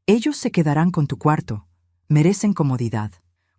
Ellos se quedarán con tu cuarto. Merecen comodidad.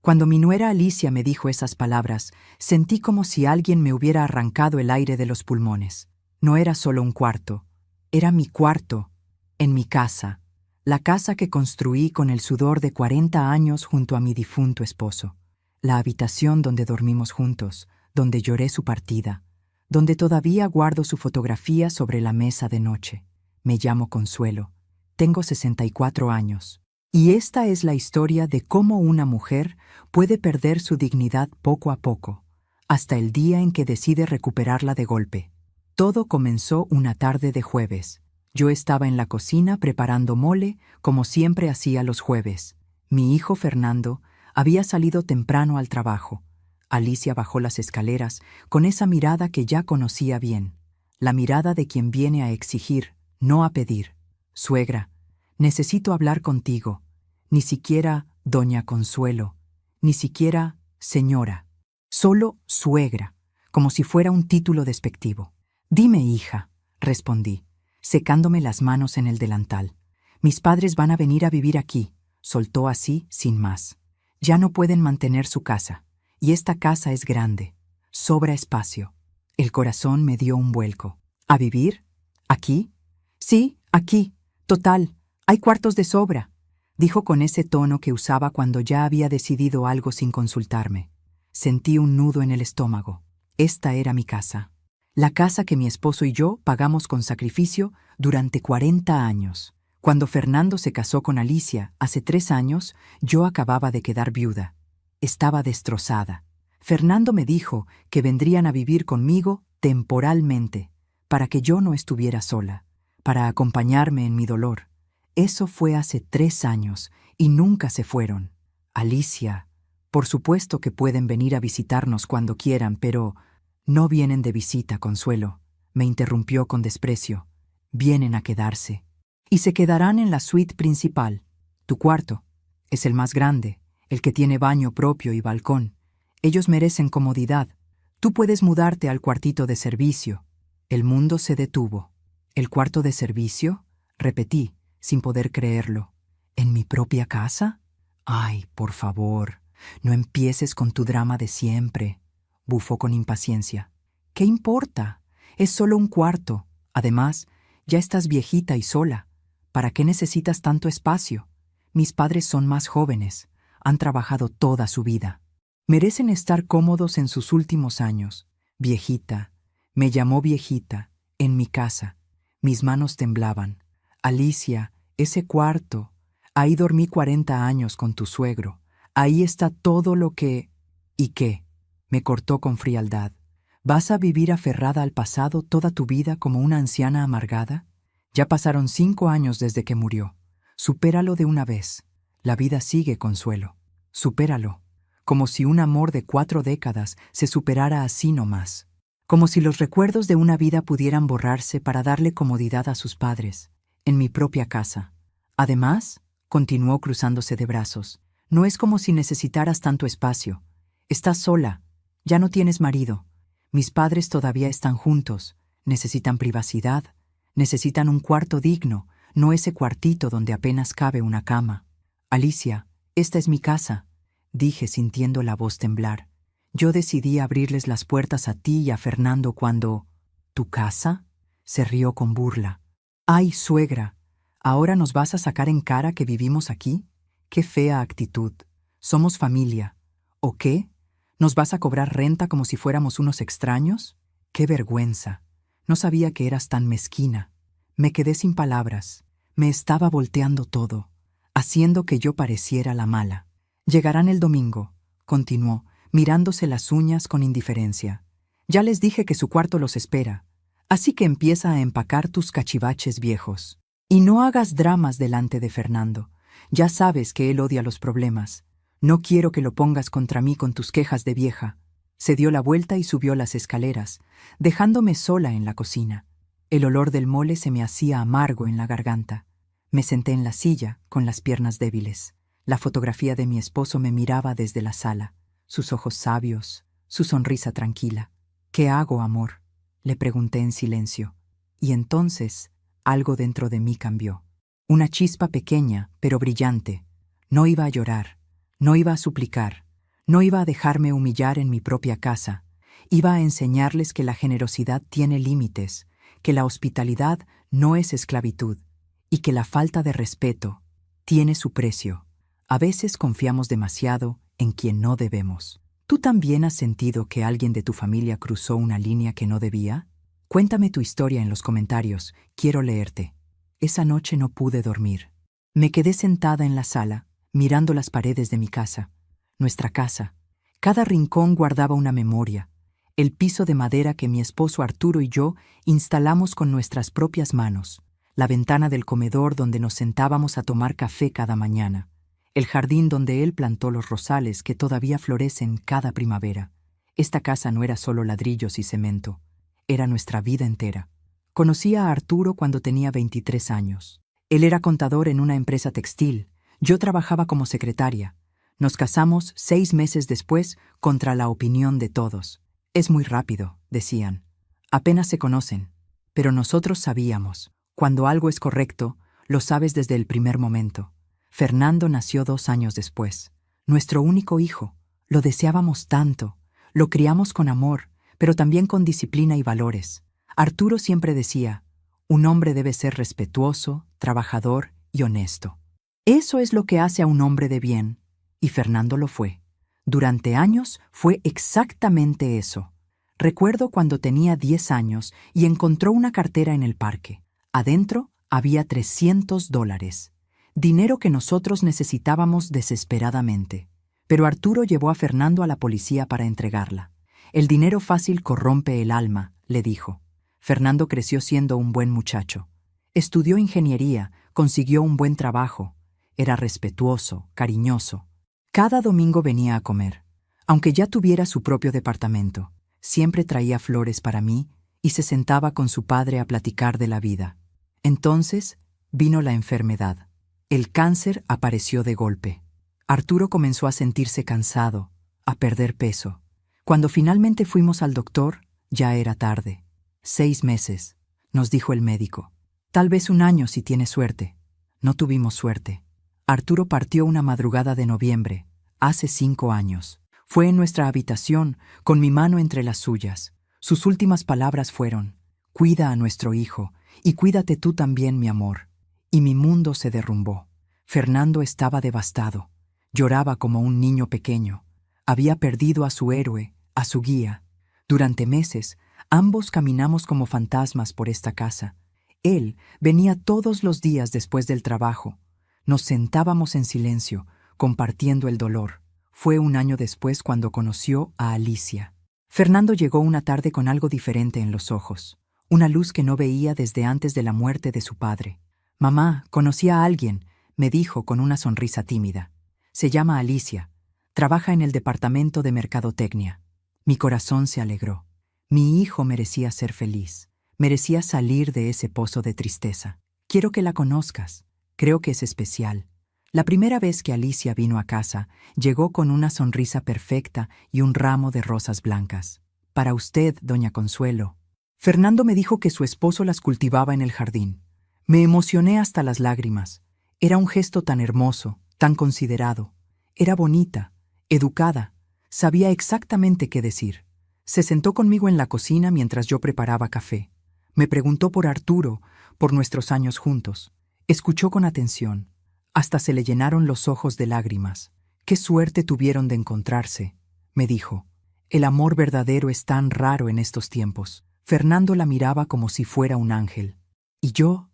Cuando mi nuera Alicia me dijo esas palabras, sentí como si alguien me hubiera arrancado el aire de los pulmones. No era solo un cuarto, era mi cuarto, en mi casa, la casa que construí con el sudor de 40 años junto a mi difunto esposo, la habitación donde dormimos juntos, donde lloré su partida, donde todavía guardo su fotografía sobre la mesa de noche. Me llamo Consuelo, tengo 64 años. Y esta es la historia de cómo una mujer puede perder su dignidad poco a poco, hasta el día en que decide recuperarla de golpe. Todo comenzó una tarde de jueves. Yo estaba en la cocina preparando mole, como siempre hacía los jueves. Mi hijo Fernando había salido temprano al trabajo. Alicia bajó las escaleras con esa mirada que ya conocía bien, la mirada de quien viene a exigir, no a pedir. Suegra, necesito hablar contigo. Ni siquiera doña Consuelo, ni siquiera señora, solo suegra, como si fuera un título despectivo. Dime, hija, respondí, secándome las manos en el delantal. Mis padres van a venir a vivir aquí, soltó así, sin más. Ya no pueden mantener su casa, y esta casa es grande, sobra espacio. El corazón me dio un vuelco. ¿A vivir? ¿Aquí? Sí, aquí. Total, hay cuartos de sobra, dijo con ese tono que usaba cuando ya había decidido algo sin consultarme. Sentí un nudo en el estómago. Esta era mi casa. La casa que mi esposo y yo pagamos con sacrificio durante 40 años. Cuando Fernando se casó con Alicia, hace 3 años, yo acababa de quedar viuda. Estaba destrozada. Fernando me dijo que vendrían a vivir conmigo temporalmente, para que yo no estuviera sola, para acompañarme en mi dolor. Eso fue hace 3 años y nunca se fueron. Alicia, por supuesto que pueden venir a visitarnos cuando quieran, pero no vienen de visita, Consuelo, me interrumpió con desprecio. Vienen a quedarse. Y se quedarán en la suite principal. Tu cuarto es el más grande, el que tiene baño propio y balcón. Ellos merecen comodidad. Tú puedes mudarte al cuartito de servicio. El mundo se detuvo. ¿El cuarto de servicio? Repetí, sin poder creerlo. ¿En mi propia casa? Ay, por favor, no empieces con tu drama de siempre, bufó con impaciencia. ¿Qué importa? Es solo un cuarto. Además, ya estás viejita y sola. ¿Para qué necesitas tanto espacio? Mis padres son más jóvenes, han trabajado toda su vida. Merecen estar cómodos en sus últimos años. Viejita, me llamó viejita, en mi casa. Mis manos temblaban. Alicia, ese cuarto. Ahí dormí 40 años con tu suegro. Ahí está todo lo que... ¿Y qué? Me cortó con frialdad. ¿Vas a vivir aferrada al pasado toda tu vida como una anciana amargada? Ya pasaron 5 años desde que murió. Supéralo de una vez. La vida sigue, Consuelo. Supéralo. Como si un amor de 4 décadas se superara así nomás. Como si los recuerdos de una vida pudieran borrarse para darle comodidad a sus padres, en mi propia casa. Además, continuó cruzándose de brazos, no es como si necesitaras tanto espacio. Estás sola, ya no tienes marido. Mis padres todavía están juntos, necesitan privacidad, necesitan un cuarto digno, no ese cuartito donde apenas cabe una cama. Alicia, esta es mi casa, dije sintiendo la voz temblar. Yo decidí abrirles las puertas a ti y a Fernando cuando... ¿Tu casa? Se rió con burla. ¡Ay, suegra! ¿Ahora nos vas a sacar en cara que vivimos aquí? ¡Qué fea actitud! Somos familia. ¿O qué? ¿Nos vas a cobrar renta como si fuéramos unos extraños? ¡Qué vergüenza! No sabía que eras tan mezquina. Me quedé sin palabras. Me estaba volteando todo, haciendo que yo pareciera la mala. Llegarán el domingo, continuó, mirándose las uñas con indiferencia. Ya les dije que su cuarto los espera, así que empieza a empacar tus cachivaches viejos. Y no hagas dramas delante de Fernando. Ya sabes que él odia los problemas. No quiero que lo pongas contra mí con tus quejas de vieja. Se dio la vuelta y subió las escaleras, dejándome sola en la cocina. El olor del mole se me hacía amargo en la garganta. Me senté en la silla, con las piernas débiles. La fotografía de mi esposo me miraba desde la sala, sus ojos sabios, su sonrisa tranquila. ¿Qué hago, amor?, le pregunté en silencio. Y entonces, algo dentro de mí cambió. Una chispa pequeña, pero brillante. No iba a llorar, no iba a suplicar, no iba a dejarme humillar en mi propia casa. Iba a enseñarles que la generosidad tiene límites, que la hospitalidad no es esclavitud y que la falta de respeto tiene su precio. A veces confiamos demasiado en quien no debemos. ¿Tú también has sentido que alguien de tu familia cruzó una línea que no debía? Cuéntame tu historia en los comentarios, quiero leerte. Esa noche no pude dormir. Me quedé sentada en la sala, mirando las paredes de mi casa, nuestra casa. Cada rincón guardaba una memoria. El piso de madera que mi esposo Arturo y yo instalamos con nuestras propias manos, la ventana del comedor donde nos sentábamos a tomar café cada mañana, el jardín donde él plantó los rosales que todavía florecen cada primavera. Esta casa no era solo ladrillos y cemento, era nuestra vida entera. Conocí a Arturo cuando tenía 23 años. Él era contador en una empresa textil, yo trabajaba como secretaria. Nos casamos 6 meses después contra la opinión de todos. Es muy rápido, decían. Apenas se conocen. Pero nosotros sabíamos. Cuando algo es correcto, lo sabes desde el primer momento. Fernando nació 2 años después. Nuestro único hijo. Lo deseábamos tanto. Lo criamos con amor, pero también con disciplina y valores. Arturo siempre decía, un hombre debe ser respetuoso, trabajador y honesto. Eso es lo que hace a un hombre de bien. Y Fernando lo fue. Durante años fue exactamente eso. Recuerdo cuando tenía 10 años y encontró una cartera en el parque. Adentro había $300, dinero que nosotros necesitábamos desesperadamente. Pero Arturo llevó a Fernando a la policía para entregarla. El dinero fácil corrompe el alma, le dijo. Fernando creció siendo un buen muchacho. Estudió ingeniería, consiguió un buen trabajo. Era respetuoso, cariñoso. Cada domingo venía a comer. Aunque ya tuviera su propio departamento, siempre traía flores para mí y se sentaba con su padre a platicar de la vida. Entonces vino la enfermedad. El cáncer apareció de golpe. Arturo comenzó a sentirse cansado, a perder peso. Cuando finalmente fuimos al doctor, ya era tarde. 6 meses, nos dijo el médico. Tal vez 1 año si tiene suerte. No tuvimos suerte. Arturo partió una madrugada de noviembre, hace 5 años. Fue en nuestra habitación, con mi mano entre las suyas. Sus últimas palabras fueron, cuida a nuestro hijo, y cuídate tú también, mi amor. Y mi mundo se derrumbó. Fernando estaba devastado. Lloraba como un niño pequeño. Había perdido a su héroe, a su guía. Durante meses, ambos caminamos como fantasmas por esta casa. Él venía todos los días después del trabajo. Nos sentábamos en silencio, compartiendo el dolor. Fue 1 año después cuando conoció a Alicia. Fernando llegó una tarde con algo diferente en los ojos, una luz que no veía desde antes de la muerte de su padre. «Mamá, conocí a alguien», me dijo con una sonrisa tímida. «Se llama Alicia. Trabaja en el departamento de mercadotecnia». Mi corazón se alegró. Mi hijo merecía ser feliz. Merecía salir de ese pozo de tristeza. «Quiero que la conozcas. Creo que es especial». La primera vez que Alicia vino a casa, llegó con una sonrisa perfecta y un ramo de rosas blancas. «Para usted, doña Consuelo». Fernando me dijo que su esposo las cultivaba en el jardín. Me emocioné hasta las lágrimas. Era un gesto tan hermoso, tan considerado. Era bonita, educada, sabía exactamente qué decir. Se sentó conmigo en la cocina mientras yo preparaba café. Me preguntó por Arturo, por nuestros años juntos. Escuchó con atención. Hasta se le llenaron los ojos de lágrimas. «Qué suerte tuvieron de encontrarse», me dijo. «El amor verdadero es tan raro en estos tiempos». Fernando la miraba como si fuera un ángel. Y yo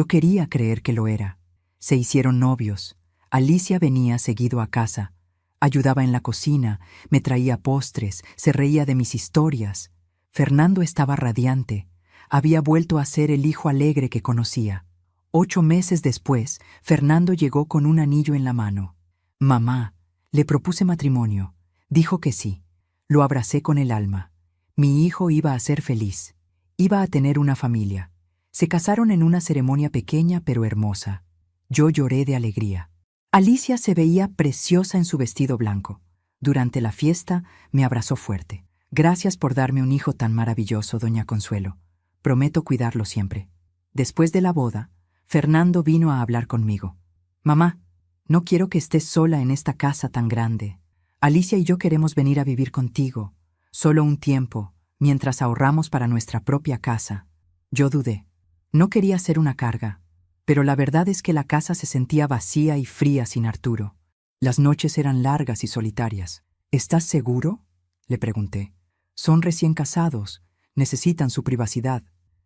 quería creer que lo era. Se hicieron novios. Alicia venía seguido a casa. Ayudaba en la cocina, me traía postres, se reía de mis historias. Fernando estaba radiante. Había vuelto a ser el hijo alegre que conocía. 8 meses después, Fernando llegó con un anillo en la mano. «Mamá, le propuse matrimonio». Dijo que sí. Lo abracé con el alma. Mi hijo iba a ser feliz. Iba a tener una familia. Se casaron en una ceremonia pequeña pero hermosa. Yo lloré de alegría. Alicia se veía preciosa en su vestido blanco. Durante la fiesta me abrazó fuerte. «Gracias por darme un hijo tan maravilloso, doña Consuelo. Prometo cuidarlo siempre». Después de la boda, Fernando vino a hablar conmigo. Mamá, no quiero que estés sola en esta casa tan grande. Alicia y yo queremos venir a vivir contigo, solo un tiempo, mientras ahorramos para nuestra propia casa. Yo dudé. No quería ser una carga, pero la verdad es que la casa se sentía vacía y fría sin Arturo. Las noches eran largas y solitarias. ¿Estás seguro?, le pregunté. Son recién casados, necesitan su privacidad.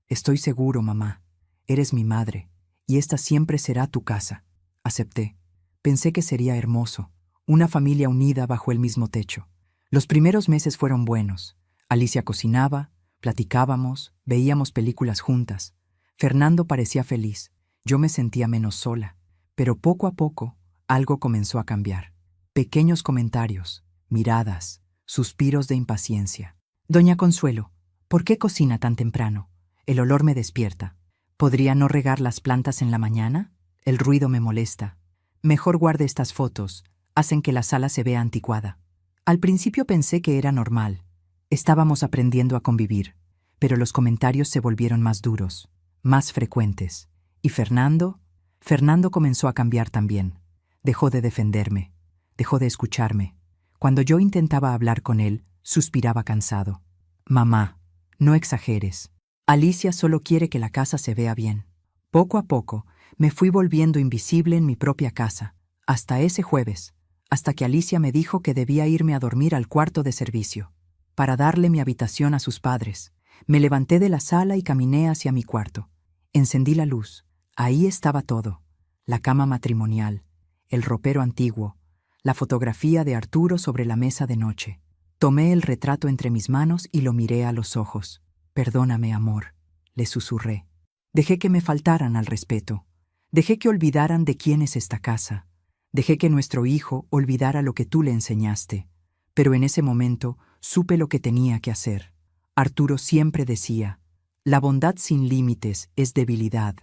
Estoy seguro, mamá. Eres mi madre, y esta siempre será tu casa. Acepté. Pensé que sería hermoso, una familia unida bajo el mismo techo. Los primeros meses fueron buenos. Alicia cocinaba, platicábamos, veíamos películas juntas. Fernando parecía feliz. Yo me sentía menos sola. Pero poco a poco, algo comenzó a cambiar. Pequeños comentarios, miradas, suspiros de impaciencia. Doña Consuelo, ¿por qué cocina tan temprano? El olor me despierta. ¿Podría no regar las plantas en la mañana? El ruido me molesta. Mejor guarde estas fotos. Hacen que la sala se vea anticuada. Al principio pensé que era normal. Estábamos aprendiendo a convivir. Pero los comentarios se volvieron más duros, más frecuentes. ¿Y Fernando? Fernando comenzó a cambiar también. Dejó de defenderme. Dejó de escucharme. Cuando yo intentaba hablar con él, suspiraba cansado. Mamá, no exageres. Alicia solo quiere que la casa se vea bien. Poco a poco, me fui volviendo invisible en mi propia casa, hasta ese jueves, hasta que Alicia me dijo que debía irme a dormir al cuarto de servicio, para darle mi habitación a sus padres. Me levanté de la sala y caminé hacia mi cuarto. Encendí la luz. Ahí estaba todo: la cama matrimonial, el ropero antiguo, la fotografía de Arturo sobre la mesa de noche. Tomé el retrato entre mis manos y lo miré a los ojos. Perdóname, amor, le susurré. Dejé que me faltaran al respeto. Dejé que olvidaran de quién es esta casa. Dejé que nuestro hijo olvidara lo que tú le enseñaste. Pero en ese momento supe lo que tenía que hacer. Arturo siempre decía, la bondad sin límites es debilidad,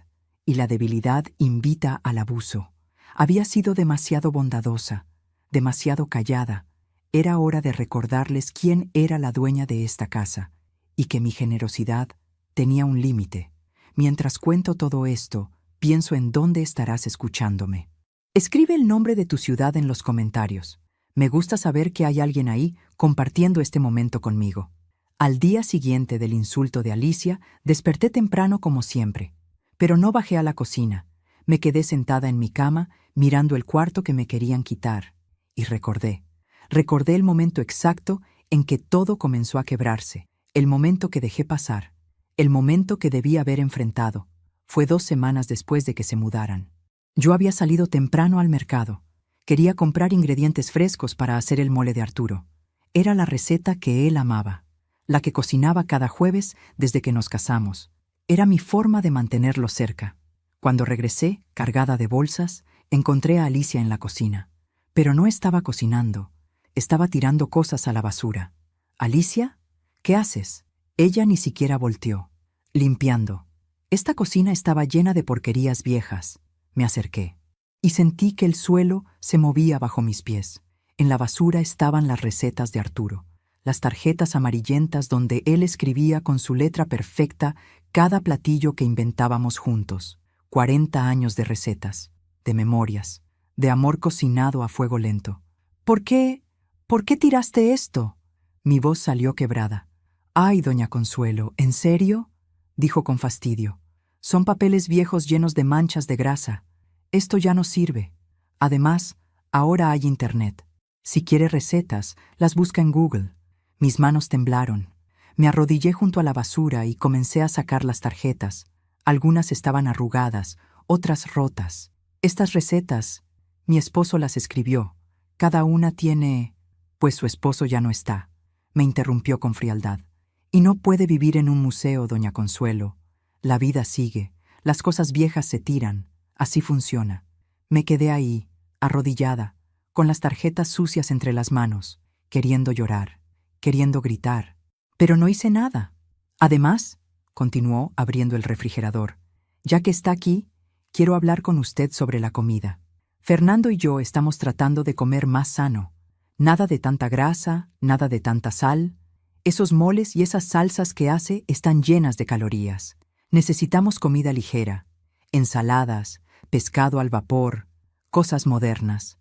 y la debilidad invita al abuso. Había sido demasiado bondadosa, demasiado callada. Era hora de recordarles quién era la dueña de esta casa, y que mi generosidad tenía un límite. Mientras cuento todo esto, pienso en dónde estarás escuchándome. Escribe el nombre de tu ciudad en los comentarios. Me gusta saber que hay alguien ahí compartiendo este momento conmigo. Al día siguiente del insulto de Alicia, desperté temprano como siempre. Pero no bajé a la cocina. Me quedé sentada en mi cama, mirando el cuarto que me querían quitar. Y recordé el momento exacto en que todo comenzó a quebrarse. El momento que dejé pasar. El momento que debí haber enfrentado. Fue 2 semanas después de que se mudaran. Yo había salido temprano al mercado. Quería comprar ingredientes frescos para hacer el mole de Arturo. Era la receta que él amaba, la que cocinaba cada jueves desde que nos casamos. Era mi forma de mantenerlo cerca. Cuando regresé, cargada de bolsas, encontré a Alicia en la cocina. Pero no estaba cocinando. Estaba tirando cosas a la basura. ¿Alicia? ¿Qué haces? Ella ni siquiera volteó. Limpiando. Esta cocina estaba llena de porquerías viejas. Me acerqué. Y sentí que el suelo se movía bajo mis pies. En la basura estaban las recetas de Arturo, las tarjetas amarillentas donde él escribía con su letra perfecta cada platillo que inventábamos juntos. 40 años de recetas, de memorias, de amor cocinado a fuego lento. ¿Por qué tiraste esto? Mi voz salió quebrada. Ay, doña Consuelo, ¿en serio?, dijo con fastidio. Son papeles viejos llenos de manchas de grasa. Esto ya no sirve. Además, ahora hay internet. Si quiere recetas, las busca en Google. Mis manos temblaron. Me arrodillé junto a la basura y comencé a sacar las tarjetas. Algunas estaban arrugadas, otras rotas. Estas recetas, mi esposo las escribió. Cada una tiene... Pues su esposo ya no está. Me interrumpió con frialdad. Y no puede vivir en un museo, doña Consuelo. La vida sigue. Las cosas viejas se tiran. Así funciona. Me quedé ahí, arrodillada, con las tarjetas sucias entre las manos, queriendo llorar, queriendo gritar. Pero no hice nada. Además, continuó abriendo el refrigerador, ya que está aquí, quiero hablar con usted sobre la comida. Fernando y yo estamos tratando de comer más sano. Nada de tanta grasa, nada de tanta sal. Esos moles y esas salsas que hace están llenas de calorías. Necesitamos comida ligera. ensaladas, pescado al vapor, cosas modernas,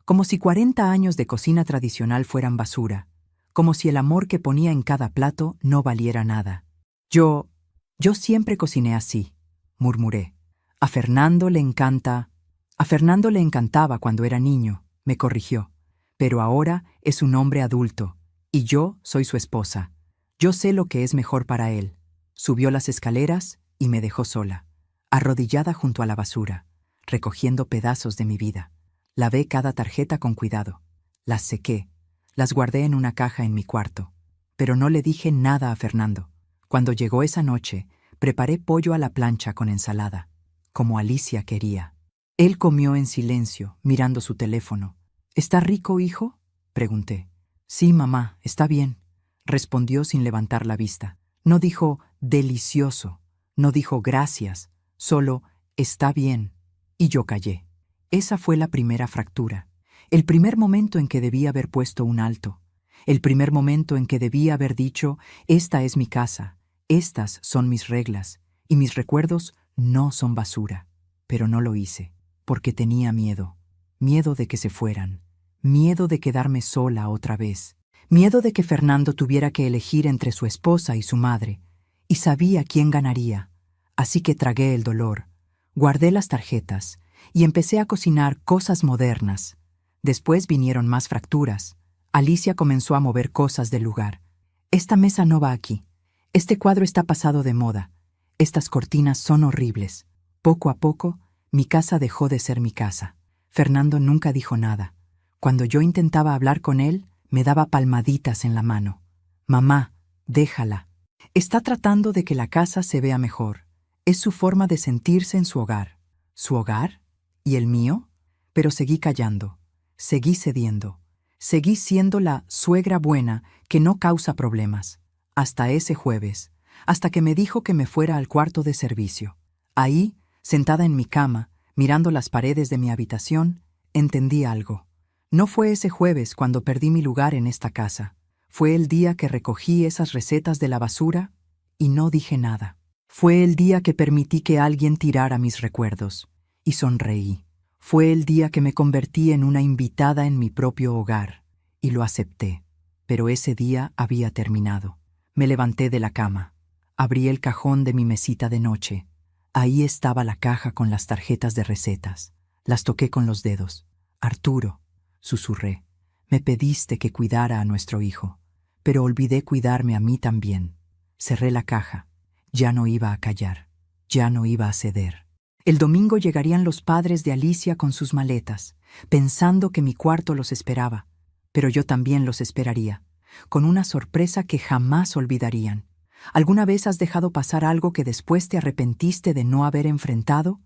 como si 40 años de cocina tradicional fueran basura, como si el amor que ponía en cada plato no valiera nada. Yo siempre cociné así, murmuré. A Fernando le encantaba cuando era niño, me corrigió. Pero ahora es un hombre adulto, y yo soy su esposa. Yo sé lo que es mejor para él. Subió las escaleras y me dejó sola, arrodillada junto a la basura, recogiendo pedazos de mi vida. Lavé cada tarjeta con cuidado. Las sequé, las guardé en una caja en mi cuarto. Pero no le dije nada a Fernando. Cuando llegó esa noche, preparé pollo a la plancha con ensalada, como Alicia quería. Él comió en silencio, mirando su teléfono. ¿Está rico, hijo?, pregunté. Sí, mamá, está bien, respondió sin levantar la vista. No dijo delicioso, no dijo gracias, solo está bien. Y yo callé. Esa fue la primera fractura, el primer momento en que debí haber puesto un alto, el primer momento en que debí haber dicho, esta es mi casa, estas son mis reglas, y mis recuerdos no son basura. Pero no lo hice, porque tenía miedo de que se fueran, miedo de quedarme sola otra vez, miedo de que Fernando tuviera que elegir entre su esposa y su madre, y sabía quién ganaría. Así que tragué el dolor, guardé las tarjetas y empecé a cocinar cosas modernas. Después vinieron más fracturas. Alicia comenzó a mover cosas del lugar. Esta mesa no va aquí. Este cuadro está pasado de moda. Estas cortinas son horribles. Poco a poco, mi casa dejó de ser mi casa. Fernando nunca dijo nada. Cuando yo intentaba hablar con él, me daba palmaditas en la mano. Mamá, déjala. Está tratando de que la casa se vea mejor. Es su forma de sentirse en su hogar. ¿Su hogar? ¿Y el mío? Pero seguí callando. Seguí cediendo. Seguí siendo la suegra buena que no causa problemas. Hasta ese jueves, hasta que me dijo que me fuera al cuarto de servicio. Ahí, sentada en mi cama, mirando las paredes de mi habitación, entendí algo. No fue ese jueves cuando perdí mi lugar en esta casa. Fue el día que recogí esas recetas de la basura y no dije nada. Fue el día que permití que alguien tirara mis recuerdos y sonreí. Fue el día que me convertí en una invitada en mi propio hogar y lo acepté. Pero ese día había terminado. Me levanté de la cama. Abrí el cajón de mi mesita de noche. Ahí estaba la caja con las tarjetas de recetas. Las toqué con los dedos. Arturo, susurré, me pediste que cuidara a nuestro hijo, pero olvidé cuidarme a mí también. Cerré la caja. Ya no iba a callar. Ya no iba a ceder. El domingo llegarían los padres de Alicia con sus maletas, pensando que mi cuarto los esperaba, pero yo también los esperaría, con una sorpresa que jamás olvidarían. ¿Alguna vez has dejado pasar algo que después te arrepentiste de no haber enfrentado?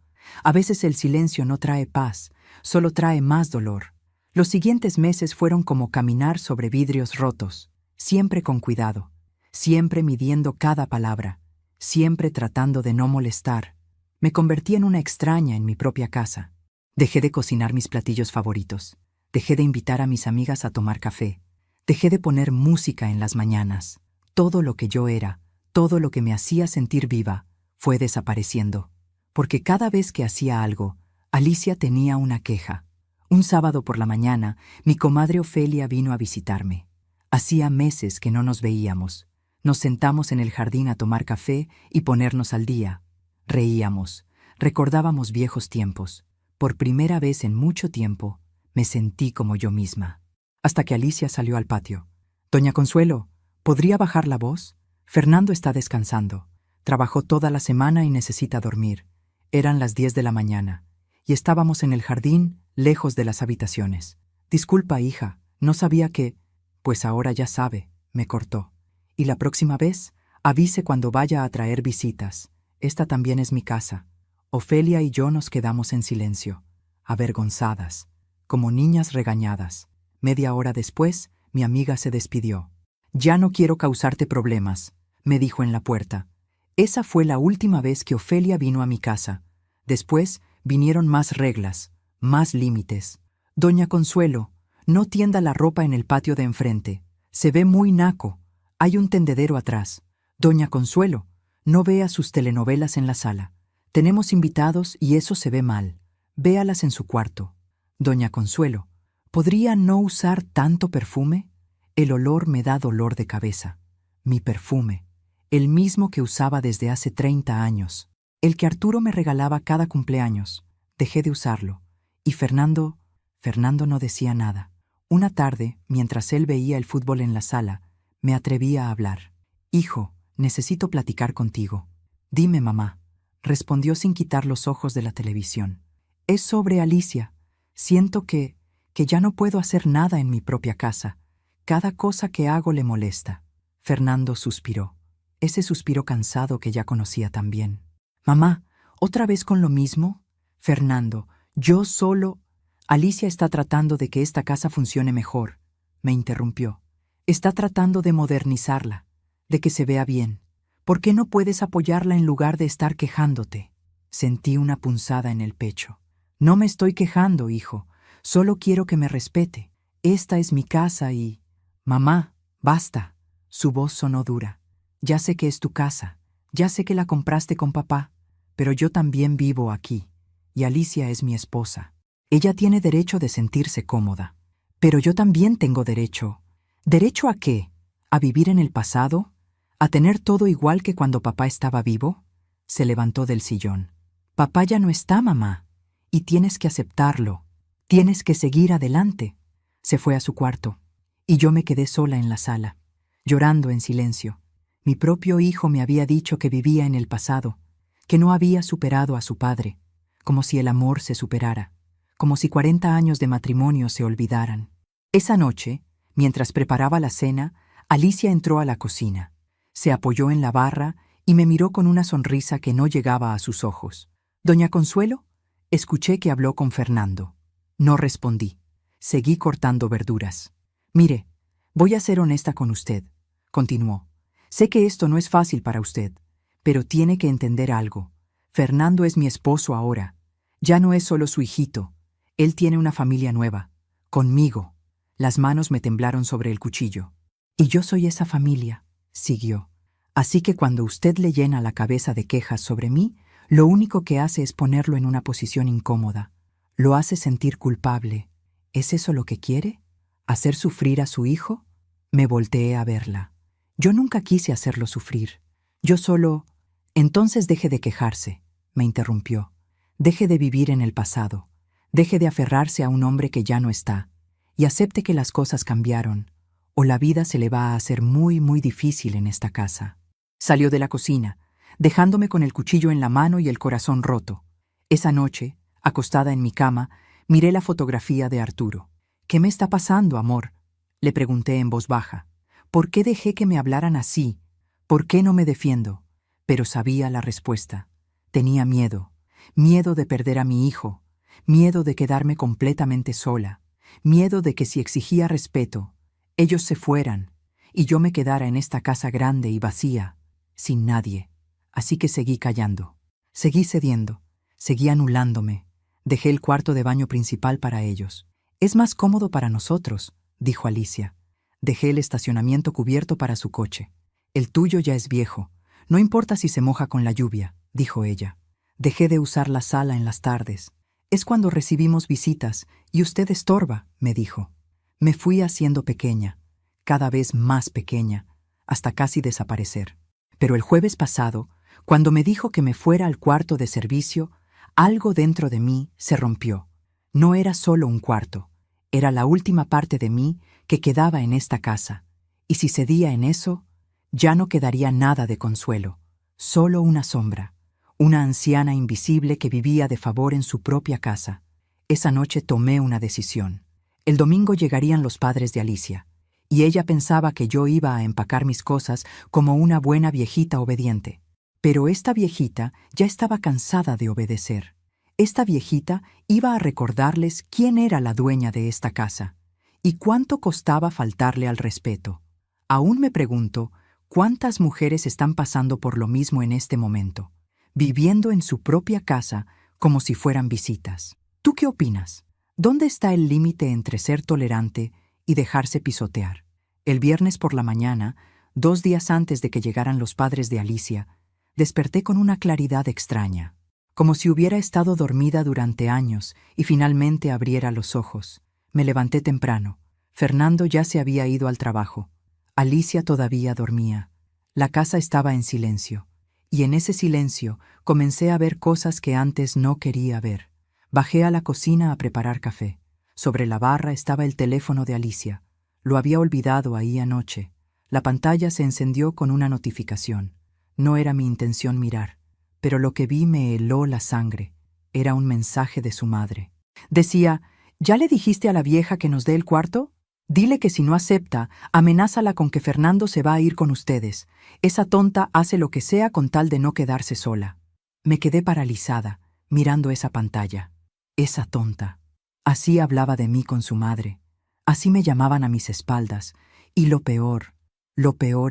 A veces el silencio no trae paz, solo trae más dolor. Los siguientes meses fueron como caminar sobre vidrios rotos, siempre con cuidado, siempre midiendo cada palabra, siempre tratando de no molestar. Me convertí en una extraña en mi propia casa. Dejé de cocinar mis platillos favoritos. Dejé de invitar a mis amigas a tomar café. Dejé de poner música en las mañanas. Todo lo que yo era, todo lo que me hacía sentir viva, fue desapareciendo. Porque cada vez que hacía algo, Alicia tenía una queja. Un sábado por la mañana, mi comadre Ofelia vino a visitarme. Hacía meses que no nos veíamos. Nos sentamos en el jardín a tomar café y ponernos al día. Reíamos, recordábamos viejos tiempos. Por primera vez en mucho tiempo, me sentí como yo misma. Hasta que Alicia salió al patio. «Doña Consuelo, ¿podría bajar la voz? Fernando está descansando. Trabajó toda la semana y necesita dormir». Eran las 10 de la mañana, y estábamos en el jardín, lejos de las habitaciones. «Disculpa, hija, no sabía que...». «Pues ahora ya sabe», me cortó. «Y la próxima vez, avise cuando vaya a traer visitas. Esta también es mi casa». Ofelia y yo nos quedamos en silencio, avergonzadas, como niñas regañadas. Media hora después, mi amiga se despidió. «Ya no quiero causarte problemas», me dijo en la puerta. Esa fue la última vez que Ofelia vino a mi casa. Después vinieron más reglas, más límites. «Doña Consuelo, no tienda la ropa en el patio de enfrente. Se ve muy naco. Hay un tendedero atrás. Doña Consuelo, No vea sus telenovelas en la sala. Tenemos invitados y eso se ve mal. Véalas en su cuarto. Doña Consuelo, ¿podría no usar tanto perfume? El olor me da dolor de cabeza. Mi perfume, el mismo que usaba desde hace 30 años. El que Arturo me regalaba cada cumpleaños. Dejé de usarlo. Y Fernando no decía nada. Una tarde, mientras él veía el fútbol en la sala, me atreví a hablar. Hijo, necesito platicar contigo. Dime, mamá, respondió sin quitar los ojos de la televisión. Es sobre Alicia. Siento que ya no puedo hacer nada en mi propia casa. Cada cosa que hago le molesta. Fernando suspiró. Ese suspiro cansado que ya conocía tan bien. Mamá, ¿otra vez con lo mismo? Fernando, yo solo... Alicia está tratando de que esta casa funcione mejor, me interrumpió. Está tratando de modernizarla, de que se vea bien. ¿Por qué no puedes apoyarla en lugar de estar quejándote? Sentí una punzada en el pecho. No me estoy quejando, hijo. Solo quiero que me respete. Esta es mi casa y... Mamá, basta. Su voz sonó dura. Ya sé que es tu casa. Ya sé que la compraste con papá. Pero yo también vivo aquí. Y Alicia es mi esposa. Ella tiene derecho de sentirse cómoda. Pero yo también tengo derecho. ¿Derecho a qué? ¿A vivir en el pasado? ¿A tener todo igual que cuando papá estaba vivo? Se levantó del sillón. Papá ya no está, mamá. Y tienes que aceptarlo. Tienes que seguir adelante. Se fue a su cuarto. Y yo me quedé sola en la sala, llorando en silencio. Mi propio hijo me había dicho que vivía en el pasado, que no había superado a su padre, como si el amor se superara, como si 40 años de matrimonio se olvidaran. Esa noche, mientras preparaba la cena, Alicia entró a la cocina. Se apoyó en la barra y me miró con una sonrisa que no llegaba a sus ojos. «Doña Consuelo», escuché que habló con Fernando. No respondí. Seguí cortando verduras. «Mire, voy a ser honesta con usted», continuó. «Sé que esto no es fácil para usted, pero tiene que entender algo. Fernando es mi esposo ahora. Ya no es solo su hijito. Él tiene una familia nueva. Conmigo». Las manos me temblaron sobre el cuchillo. «Y yo soy esa familia», siguió. «Así que cuando usted le llena la cabeza de quejas sobre mí, lo único que hace es ponerlo en una posición incómoda. Lo hace sentir culpable. ¿Es eso lo que quiere? ¿Hacer sufrir a su hijo?» Me volteé a verla. Yo nunca quise hacerlo sufrir. Yo solo... «Entonces deje de quejarse», me interrumpió. «Deje de vivir en el pasado. Deje de aferrarse a un hombre que ya no está. Y acepte que las cosas cambiaron, o la vida se le va a hacer muy, muy difícil en esta casa». Salió de la cocina, dejándome con el cuchillo en la mano y el corazón roto. Esa noche, acostada en mi cama, miré la fotografía de Arturo. «¿Qué me está pasando, amor?», le pregunté en voz baja. «¿Por qué dejé que me hablaran así? ¿Por qué no me defiendo?». Pero sabía la respuesta. Tenía miedo. Miedo de perder a mi hijo. Miedo de quedarme completamente sola. Miedo de que si exigía respeto, ellos se fueran y yo me quedara en esta casa grande y vacía, sin nadie. Así que seguí callando. Seguí cediendo. Seguí anulándome. Dejé el cuarto de baño principal para ellos. «Es más cómodo para nosotros», dijo Alicia. Dejé el estacionamiento cubierto para su coche. «El tuyo ya es viejo. No importa si se moja con la lluvia», dijo ella. Dejé de usar la sala en las tardes. «Es cuando recibimos visitas y usted estorba», me dijo. Me fui haciendo pequeña, cada vez más pequeña, hasta casi desaparecer. Pero el jueves pasado, cuando me dijo que me fuera al cuarto de servicio, algo dentro de mí se rompió. No era solo un cuarto, era la última parte de mí que quedaba en esta casa. Y si cedía en eso, ya no quedaría nada de Consuelo, solo una sombra, una anciana invisible que vivía de favor en su propia casa. Esa noche tomé una decisión. El domingo llegarían los padres de Alicia, y ella pensaba que yo iba a empacar mis cosas como una buena viejita obediente. Pero esta viejita ya estaba cansada de obedecer. Esta viejita iba a recordarles quién era la dueña de esta casa y cuánto costaba faltarle al respeto. Aún me pregunto cuántas mujeres están pasando por lo mismo en este momento, viviendo en su propia casa como si fueran visitas. ¿Tú qué opinas? ¿Dónde está el límite entre ser tolerante y dejarse pisotear? El viernes por la mañana, 2 días antes de que llegaran los padres de Alicia, Desperté con una claridad extraña, como si hubiera estado dormida durante años y finalmente abriera los ojos. Me levanté temprano. Fernando ya se había ido al trabajo. Alicia todavía dormía. La casa estaba en silencio, y en ese silencio comencé a ver cosas que antes no quería ver. Bajé a la cocina a preparar café. Sobre la barra estaba el teléfono de Alicia. Lo había olvidado ahí anoche. La pantalla se encendió con una notificación. No era mi intención mirar, pero lo que vi me heló la sangre. Era un mensaje de su madre. Decía: ¿ya le dijiste a la vieja que nos dé el cuarto? Dile que si no acepta, amenázala con que Fernando se va a ir con ustedes. Esa tonta hace lo que sea con tal de no quedarse sola. Me quedé paralizada, mirando esa pantalla. Esa tonta. Así hablaba de mí con su madre. Así me llamaban a mis espaldas. Y lo peor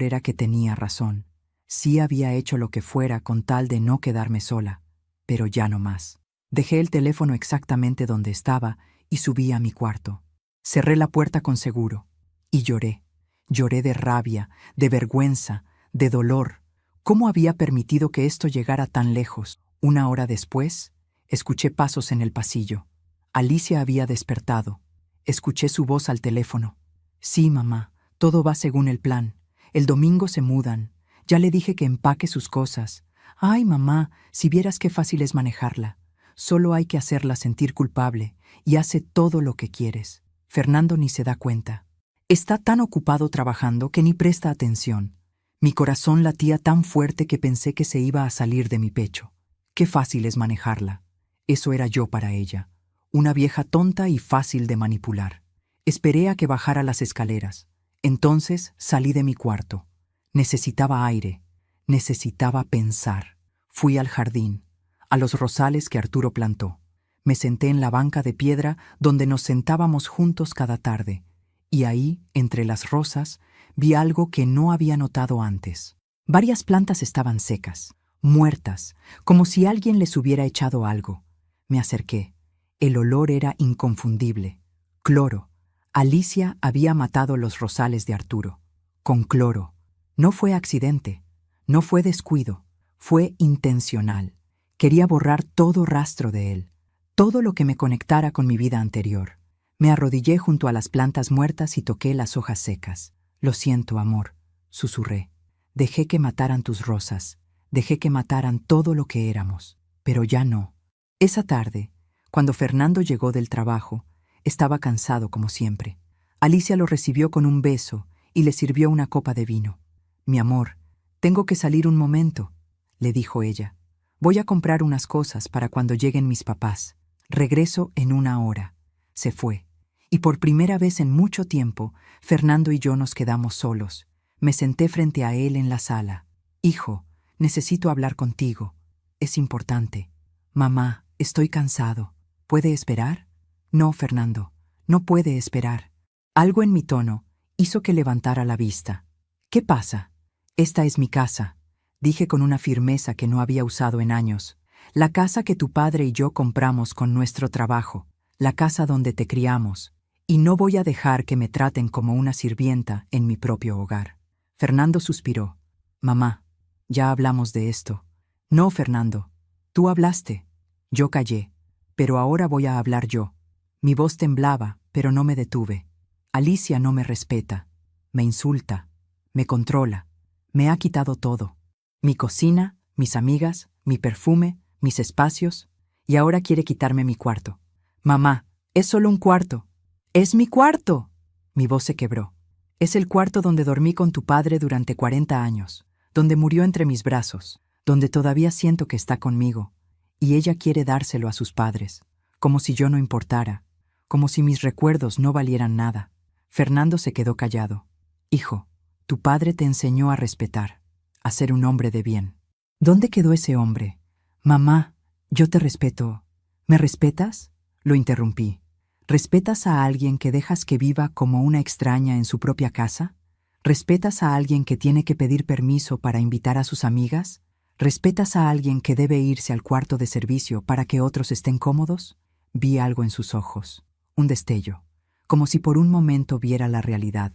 era que tenía razón. Sí había hecho lo que fuera con tal de no quedarme sola, pero ya no más. Dejé el teléfono exactamente donde estaba y subí a mi cuarto. Cerré la puerta con seguro y lloré. Lloré de rabia, de vergüenza, de dolor. ¿Cómo había permitido que esto llegara tan lejos? Una hora después, escuché pasos en el pasillo. Alicia había despertado. Escuché su voz al teléfono. Sí, mamá, todo va según el plan. El domingo se mudan. Ya le dije que empaque sus cosas. Ay, mamá, si vieras qué fácil es manejarla. Solo hay que hacerla sentir culpable y hace todo lo que quieres. Fernando ni se da cuenta. Está tan ocupado trabajando que ni presta atención. Mi corazón latía tan fuerte que pensé que se iba a salir de mi pecho. Qué fácil es manejarla. Eso era yo para ella. Una vieja tonta y fácil de manipular. Esperé a que bajara las escaleras. Entonces salí de mi cuarto. Necesitaba aire. Necesitaba pensar. Fui al jardín, a los rosales que Arturo plantó. Me senté en la banca de piedra donde nos sentábamos juntos cada tarde, y ahí, entre las rosas, vi algo que no había notado antes. Varias plantas estaban secas, muertas, como si alguien les hubiera echado algo. Me acerqué. El olor era inconfundible. Cloro. Alicia había matado los rosales de Arturo. Con cloro. No fue accidente. No fue descuido. Fue intencional. Quería borrar todo rastro de él. Todo lo que me conectara con mi vida anterior. Me arrodillé junto a las plantas muertas y toqué las hojas secas. Lo siento, amor, susurré. Dejé que mataran tus rosas. Dejé que mataran todo lo que éramos. Pero ya no. Esa tarde, cuando Fernando llegó del trabajo, estaba cansado como siempre. Alicia lo recibió con un beso y le sirvió una copa de vino. Mi amor, tengo que salir un momento, le dijo ella. Voy a comprar unas cosas para cuando lleguen mis papás. Regreso en una hora. Se fue. Y por primera vez en mucho tiempo, Fernando y yo nos quedamos solos. Me senté frente a él en la sala. Hijo, necesito hablar contigo. Es importante. Mamá, estoy cansado. ¿Puede esperar? No, Fernando, no puede esperar. Algo en mi tono hizo que levantara la vista. ¿Qué pasa? Esta es mi casa, dije con una firmeza que no había usado en años. La casa que tu padre y yo compramos con nuestro trabajo, la casa donde te criamos, y no voy a dejar que me traten como una sirvienta en mi propio hogar. Fernando suspiró. Mamá, ya hablamos de esto. No, Fernando, tú hablaste. Yo callé, pero ahora voy a hablar yo. Mi voz temblaba, pero no me detuve. Alicia no me respeta, me insulta, me controla, me ha quitado todo. Mi cocina, mis amigas, mi perfume, mis espacios, y ahora quiere quitarme mi cuarto. Mamá, es solo un cuarto. ¡Es mi cuarto! Mi voz se quebró. Es el cuarto donde dormí con tu padre durante 40 años, donde murió entre mis brazos, donde todavía siento que está conmigo, y ella quiere dárselo a sus padres, como si yo no importara, como si mis recuerdos no valieran nada. Fernando se quedó callado. Hijo, tu padre te enseñó a respetar, a ser un hombre de bien. ¿Dónde quedó ese hombre? Mamá, yo te respeto. ¿Me respetas? Lo interrumpí. ¿Respetas a alguien que dejas que viva como una extraña en su propia casa? ¿Respetas a alguien que tiene que pedir permiso para invitar a sus amigas? ¿Respetas a alguien que debe irse al cuarto de servicio para que otros estén cómodos? Vi algo en sus ojos, un destello, como si por un momento viera la realidad,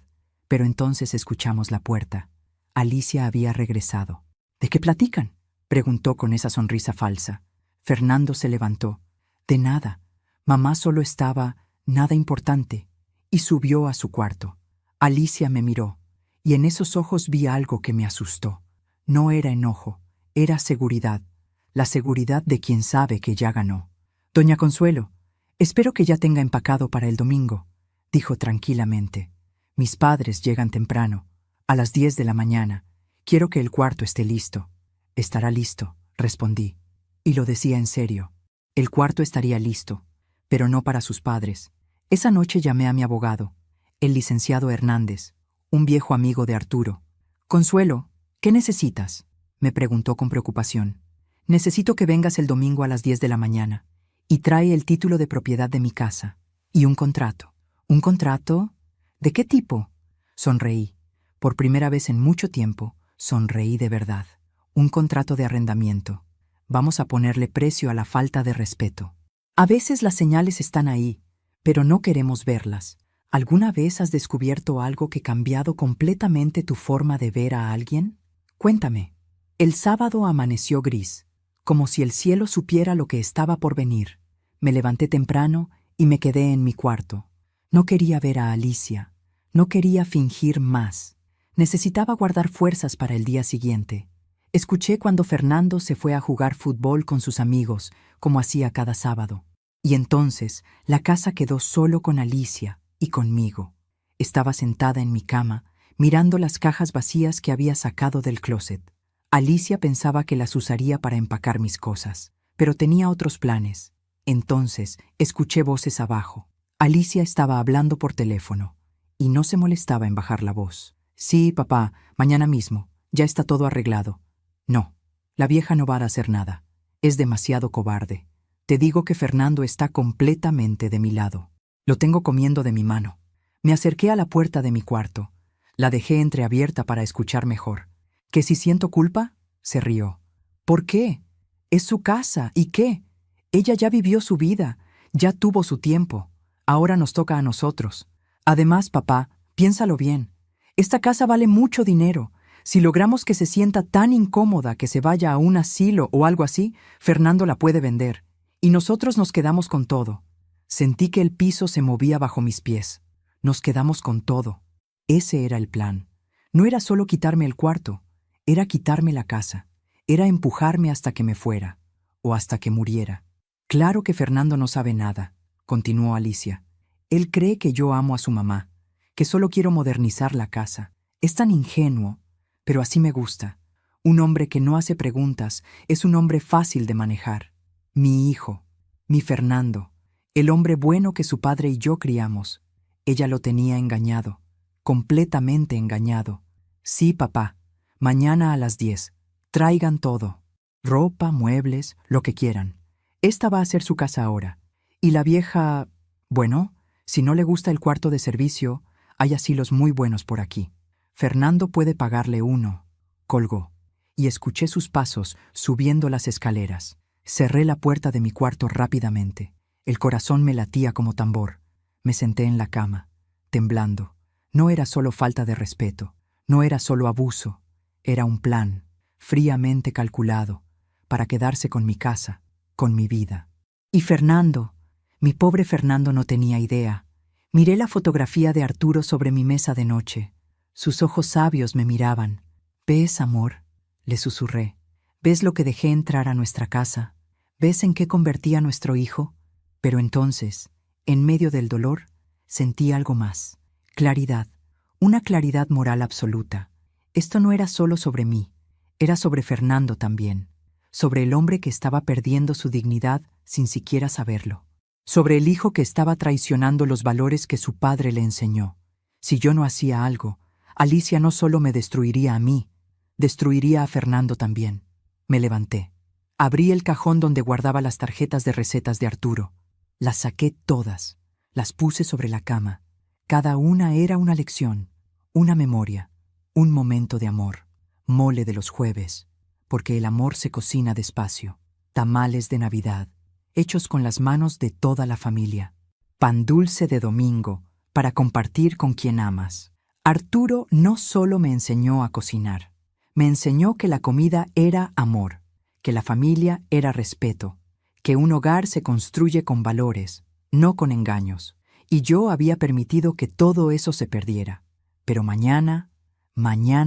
pero entonces escuchamos la puerta. Alicia había regresado. ¿De qué platican?, preguntó con esa sonrisa falsa. Fernando se levantó. De nada. Mamá solo estaba, nada importante, y subió a su cuarto. Alicia me miró, y en esos ojos vi algo que me asustó. No era enojo, era seguridad, la seguridad de quien sabe que ya ganó. Doña Consuelo, espero que ya tenga empacado para el domingo, dijo tranquilamente. Mis padres llegan temprano, a las 10 de la mañana. Quiero que el cuarto esté listo. Estará listo, respondí. Y lo decía en serio. El cuarto estaría listo, pero no para sus padres. Esa noche llamé a mi abogado, el licenciado Hernández, un viejo amigo de Arturo. Consuelo, ¿qué necesitas?, me preguntó con preocupación. Necesito que vengas el domingo a las 10 de la mañana y trae el título de propiedad de mi casa y un contrato. ¿Un contrato? ¿De qué tipo? Sonreí. Por primera vez en mucho tiempo, sonreí de verdad. Un contrato de arrendamiento. Vamos a ponerle precio a la falta de respeto. A veces las señales están ahí, pero no queremos verlas. ¿Alguna vez has descubierto algo que ha cambiado completamente tu forma de ver a alguien? Cuéntame. El sábado amaneció gris, como si el cielo supiera lo que estaba por venir. Me levanté temprano y me quedé en mi cuarto. No quería ver a Alicia. No quería fingir más. Necesitaba guardar fuerzas para el día siguiente. Escuché cuando Fernando se fue a jugar fútbol con sus amigos, como hacía cada sábado. Y entonces la casa quedó solo con Alicia y conmigo. Estaba sentada en mi cama, mirando las cajas vacías que había sacado del closet. Alicia pensaba que las usaría para empacar mis cosas, pero tenía otros planes. Entonces escuché voces abajo. Alicia estaba hablando por teléfono, y no se molestaba en bajar la voz. Sí, papá, mañana mismo. Ya está todo arreglado. No, la vieja no va a hacer nada. Es demasiado cobarde. Te digo que Fernando está completamente de mi lado. Lo tengo comiendo de mi mano. Me acerqué a la puerta de mi cuarto. La dejé entreabierta para escuchar mejor. ¿Que si siento culpa? Se rió. ¿Por qué? Es su casa. ¿Y qué? Ella ya vivió su vida. Ya tuvo su tiempo. Ahora nos toca a nosotros. Además, papá, piénsalo bien. Esta casa vale mucho dinero. Si logramos que se sienta tan incómoda que se vaya a un asilo o algo así, Fernando la puede vender. Y nosotros nos quedamos con todo. Sentí que el piso se movía bajo mis pies. Nos quedamos con todo. Ese era el plan. No era solo quitarme el cuarto. Era quitarme la casa. Era empujarme hasta que me fuera. O hasta que muriera. Claro que Fernando no sabe nada, continuó Alicia. Él cree que yo amo a su mamá, que solo quiero modernizar la casa. Es tan ingenuo, pero así me gusta. Un hombre que no hace preguntas es un hombre fácil de manejar. Mi hijo, mi Fernando, el hombre bueno que su padre y yo criamos. Ella lo tenía engañado, completamente engañado. Sí, papá, mañana a las 10. Traigan todo. Ropa, muebles, lo que quieran. Esta va a ser su casa ahora. Y la vieja... Bueno, si no le gusta el cuarto de servicio, hay asilos muy buenos por aquí. Fernando puede pagarle uno. Colgó. Y escuché sus pasos subiendo las escaleras. Cerré la puerta de mi cuarto rápidamente. El corazón me latía como tambor. Me senté en la cama, temblando. No era solo falta de respeto. No era solo abuso. Era un plan, fríamente calculado, para quedarse con mi casa, con mi vida. Y Fernando, mi pobre Fernando no tenía idea. Miré la fotografía de Arturo sobre mi mesa de noche. Sus ojos sabios me miraban. ¿Ves, amor?, le susurré. ¿Ves lo que dejé entrar a nuestra casa? ¿Ves en qué convertí a nuestro hijo? Pero entonces, en medio del dolor, sentí algo más. Claridad, una claridad moral absoluta. Esto no era solo sobre mí, era sobre Fernando también. Sobre el hombre que estaba perdiendo su dignidad sin siquiera saberlo. Sobre el hijo que estaba traicionando los valores que su padre le enseñó. Si yo no hacía algo, Alicia no solo me destruiría a mí, destruiría a Fernando también. Me levanté. Abrí el cajón donde guardaba las tarjetas de recetas de Arturo. Las saqué todas. Las puse sobre la cama. Cada una era una lección, una memoria, un momento de amor. Mole de los jueves, porque el amor se cocina despacio. Tamales de Navidad, hechos con las manos de toda la familia. Pan dulce de domingo, para compartir con quien amas. Arturo no solo me enseñó a cocinar, me enseñó que la comida era amor, que la familia era respeto, que un hogar se construye con valores, no con engaños, y yo había permitido que todo eso se perdiera. Pero mañana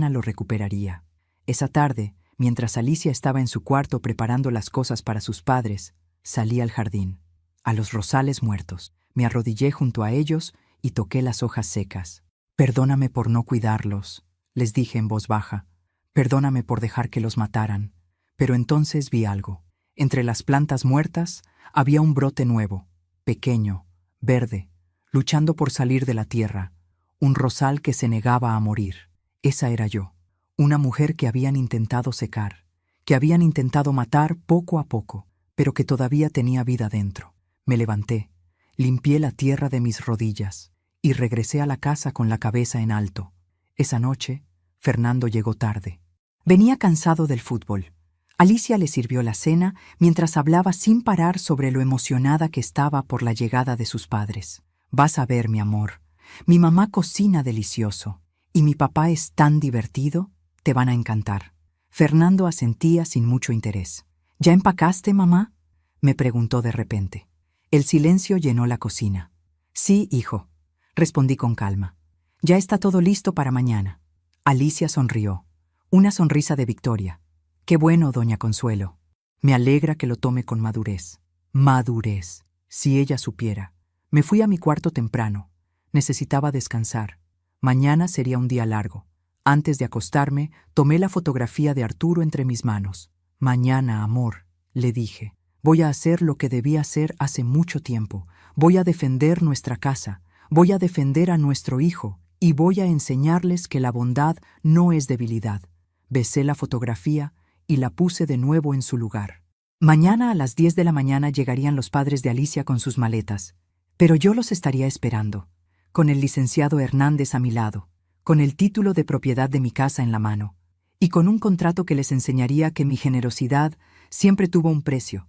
lo recuperaría. Esa tarde, mientras Alicia estaba en su cuarto preparando las cosas para sus padres, salí al jardín, a los rosales muertos. Me arrodillé junto a ellos y toqué las hojas secas. «Perdóname por no cuidarlos», les dije en voz baja. «Perdóname por dejar que los mataran». Pero entonces vi algo. Entre las plantas muertas había un brote nuevo, pequeño, verde, luchando por salir de la tierra, un rosal que se negaba a morir. Esa era yo, una mujer que habían intentado secar, que habían intentado matar poco a poco, pero que todavía tenía vida dentro. Me levanté, limpié la tierra de mis rodillas y regresé a la casa con la cabeza en alto. Esa noche, Fernando llegó tarde. Venía cansado del fútbol. Alicia le sirvió la cena mientras hablaba sin parar sobre lo emocionada que estaba por la llegada de sus padres. «Vas a ver, mi amor, mi mamá cocina delicioso y mi papá es tan divertido, te van a encantar». Fernando asentía sin mucho interés. «¿Ya empacaste, mamá?», me preguntó de repente. El silencio llenó la cocina. «Sí, hijo», respondí con calma. «Ya está todo listo para mañana». Alicia sonrió, una sonrisa de victoria. «Qué bueno, doña Consuelo. Me alegra que lo tome con madurez». Madurez. Si ella supiera. Me fui a mi cuarto temprano. Necesitaba descansar. Mañana sería un día largo. Antes de acostarme, tomé la fotografía de Arturo entre mis manos. «Mañana, amor», le dije. «Voy a hacer lo que debí hacer hace mucho tiempo. Voy a defender nuestra casa. Voy a defender a nuestro hijo. Y voy a enseñarles que la bondad no es debilidad». Besé la fotografía y la puse de nuevo en su lugar. Mañana a las 10 de la mañana llegarían los padres de Alicia con sus maletas, pero yo los estaría esperando, con el licenciado Hernández a mi lado, con el título de propiedad de mi casa en la mano, y con un contrato que les enseñaría que mi generosidad siempre tuvo un precio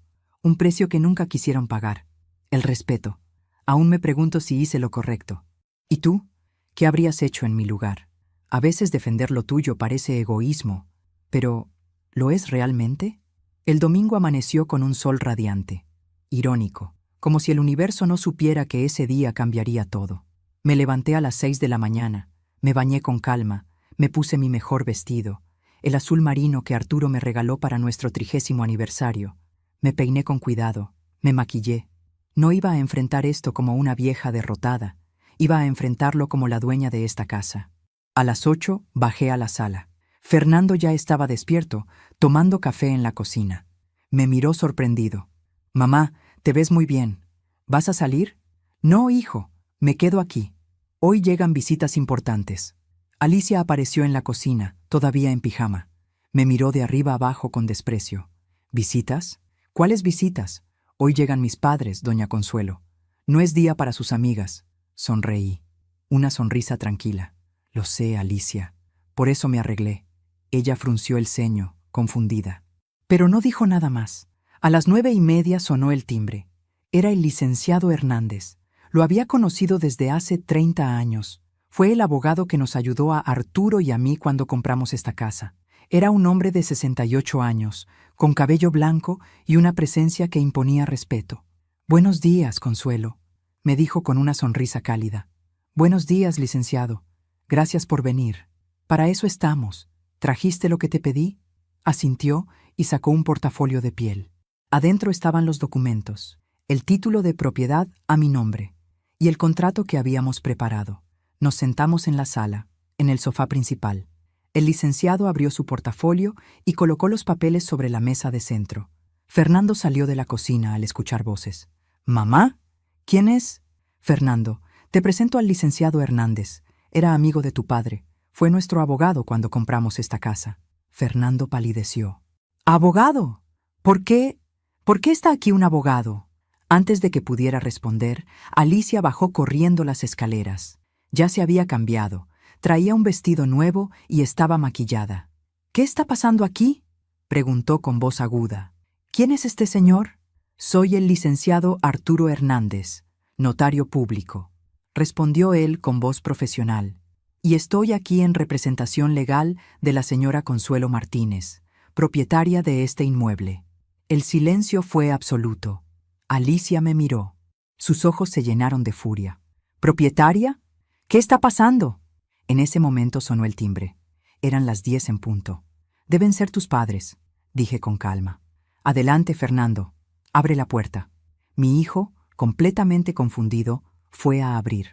que nunca quisieron pagar: el respeto. Aún me pregunto si hice lo correcto. ¿Y tú? ¿Qué habrías hecho en mi lugar? A veces defender lo tuyo parece egoísmo, pero ¿lo es realmente? El domingo amaneció con un sol radiante, irónico, como si el universo no supiera que ese día cambiaría todo. Me levanté a las 6 de la mañana, me bañé con calma, me puse mi mejor vestido, el azul marino que Arturo me regaló para nuestro 30º aniversario. Me peiné con cuidado, me maquillé. No iba a enfrentar esto como una vieja derrotada, iba a enfrentarlo como la dueña de esta casa. A las 8 bajé a la sala. Fernando ya estaba despierto, tomando café en la cocina. Me miró sorprendido. «Mamá, te ves muy bien. ¿Vas a salir?» «No, hijo, me quedo aquí. Hoy llegan visitas importantes». Alicia apareció en la cocina, todavía en pijama. Me miró de arriba abajo con desprecio. «¿Visitas? ¿Cuáles visitas? Hoy llegan mis padres, doña Consuelo. No es día para sus amigas». Sonreí. Una sonrisa tranquila. «Lo sé, Alicia. Por eso me arreglé». Ella frunció el ceño, confundida. Pero no dijo nada más. A las 9:30 sonó el timbre. Era el licenciado Hernández. Lo había conocido desde hace 30 años. Fue el abogado que nos ayudó a Arturo y a mí cuando compramos esta casa. Era un hombre de 68 años, con cabello blanco y una presencia que imponía respeto. «Buenos días, Consuelo», me dijo con una sonrisa cálida. «Buenos días, licenciado. Gracias por venir. Para eso estamos. ¿Trajiste lo que te pedí?». Asintió y sacó un portafolio de piel. Adentro estaban los documentos, el título de propiedad a mi nombre y el contrato que habíamos preparado. Nos sentamos en la sala, en el sofá principal. El licenciado abrió su portafolio y colocó los papeles sobre la mesa de centro. Fernando salió de la cocina al escuchar voces. «¿Mamá? ¿Quién es?» «Fernando, te presento al licenciado Hernández. Era amigo de tu padre. Fue nuestro abogado cuando compramos esta casa». Fernando palideció. «¿Abogado? ¿Por qué? ¿Por qué está aquí un abogado?». Antes de que pudiera responder, Alicia bajó corriendo las escaleras. Ya se había cambiado, traía un vestido nuevo y estaba maquillada. «¿Qué está pasando aquí?», preguntó con voz aguda. «¿Quién es este señor?». «Soy el licenciado Arturo Hernández, notario público», respondió él con voz profesional. «Y estoy aquí en representación legal de la señora Consuelo Martínez, propietaria de este inmueble. El silencio fue absoluto. Alicia me miró. Sus ojos se llenaron de furia. ¿Propietaria? ¿Qué está pasando? En ese momento sonó el timbre. Eran las 10 en punto. Deben ser tus padres, dije con calma. Adelante, Fernando. Abre la puerta. Mi hijo, completamente confundido, fue a abrir.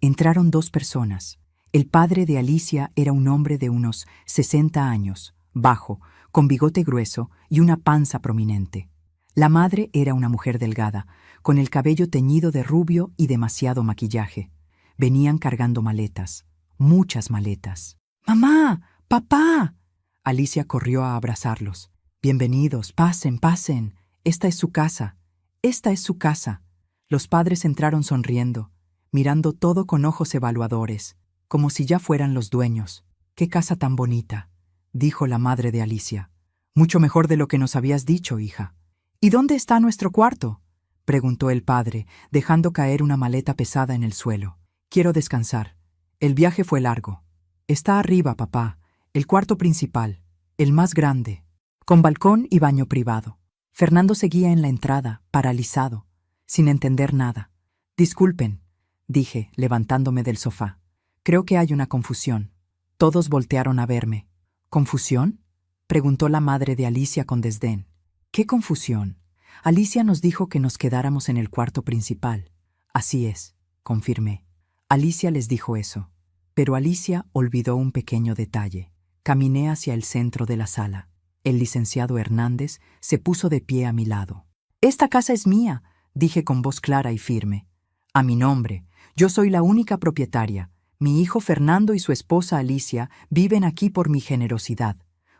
Entraron dos personas. El padre de Alicia era un hombre de unos 60 años, bajo, con bigote grueso y una panza prominente. La madre era una mujer delgada, con el cabello teñido de rubio y demasiado maquillaje. Venían cargando maletas, muchas maletas. ¡Mamá! ¡Papá! Alicia corrió a abrazarlos. Bienvenidos, pasen, pasen. Esta es su casa. Esta es su casa. Los padres entraron sonriendo, mirando todo con ojos evaluadores, como si ya fueran los dueños. ¡Qué casa tan bonita!, dijo la madre de Alicia. Mucho mejor de lo que nos habías dicho, hija. ¿Y dónde está nuestro cuarto?, preguntó el padre, dejando caer una maleta pesada en el suelo. Quiero descansar. El viaje fue largo. Está arriba, papá, el cuarto principal, el más grande, con balcón y baño privado. Fernando seguía en la entrada, paralizado, sin entender nada. Disculpen, dije, levantándome del sofá. Creo que hay una confusión. Todos voltearon a verme. ¿Confusión?, preguntó la madre de Alicia con desdén. ¿Qué confusión? Alicia nos dijo que nos quedáramos en el cuarto principal. Así es, confirmé. Alicia les dijo eso. Pero Alicia olvidó un pequeño detalle. Caminé hacia el centro de la sala. El licenciado Hernández se puso de pie a mi lado. «Esta casa es mía», dije con voz clara y firme. «A mi nombre. Yo soy la única propietaria. Mi hijo Fernando y su esposa Alicia viven aquí por mi generosidad,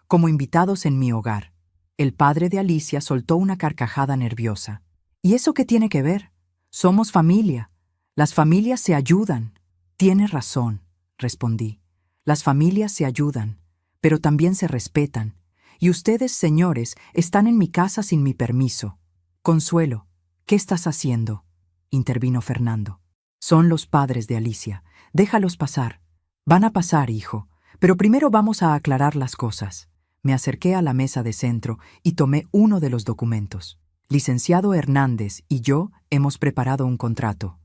como invitados en mi hogar». El padre de Alicia soltó una carcajada nerviosa. «¿Y eso qué tiene que ver? Somos familia. Las familias se ayudan». «Tienes razón», respondí. «Las familias se ayudan, pero también se respetan. Y ustedes, señores, están en mi casa sin mi permiso». «Consuelo, ¿qué estás haciendo?», intervino Fernando. «Son los padres de Alicia. Déjalos pasar». «Van a pasar, hijo, pero primero vamos a aclarar las cosas». Me acerqué a la mesa de centro y tomé uno de los documentos. Licenciado Hernández y yo hemos preparado un contrato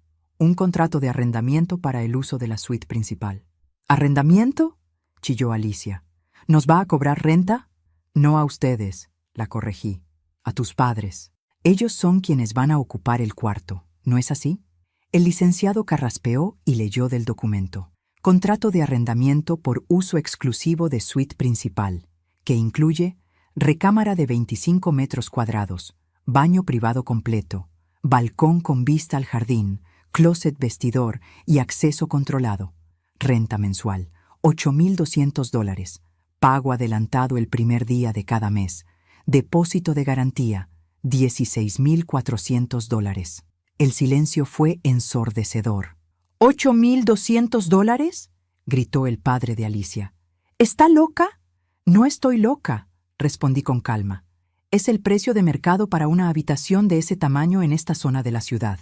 de arrendamiento para el uso de la suite principal. ¿Arrendamiento?, chilló Alicia. ¿Nos va a cobrar renta? No a ustedes, la corregí. A tus padres. Ellos son quienes van a ocupar el cuarto, ¿no es así? El licenciado carraspeó y leyó del documento. Contrato de arrendamiento por uso exclusivo de suite principal, que incluye recámara de 25 metros cuadrados, baño privado completo, balcón con vista al jardín, closet vestidor y acceso controlado. Renta mensual, $8,200. Pago adelantado el primer día de cada mes. Depósito de garantía, $16,400. El silencio fue ensordecedor. ¿$8,200?, gritó el padre de Alicia. ¿Está loca? No estoy loca, respondí con calma. Es el precio de mercado para una habitación de ese tamaño en esta zona de la ciudad.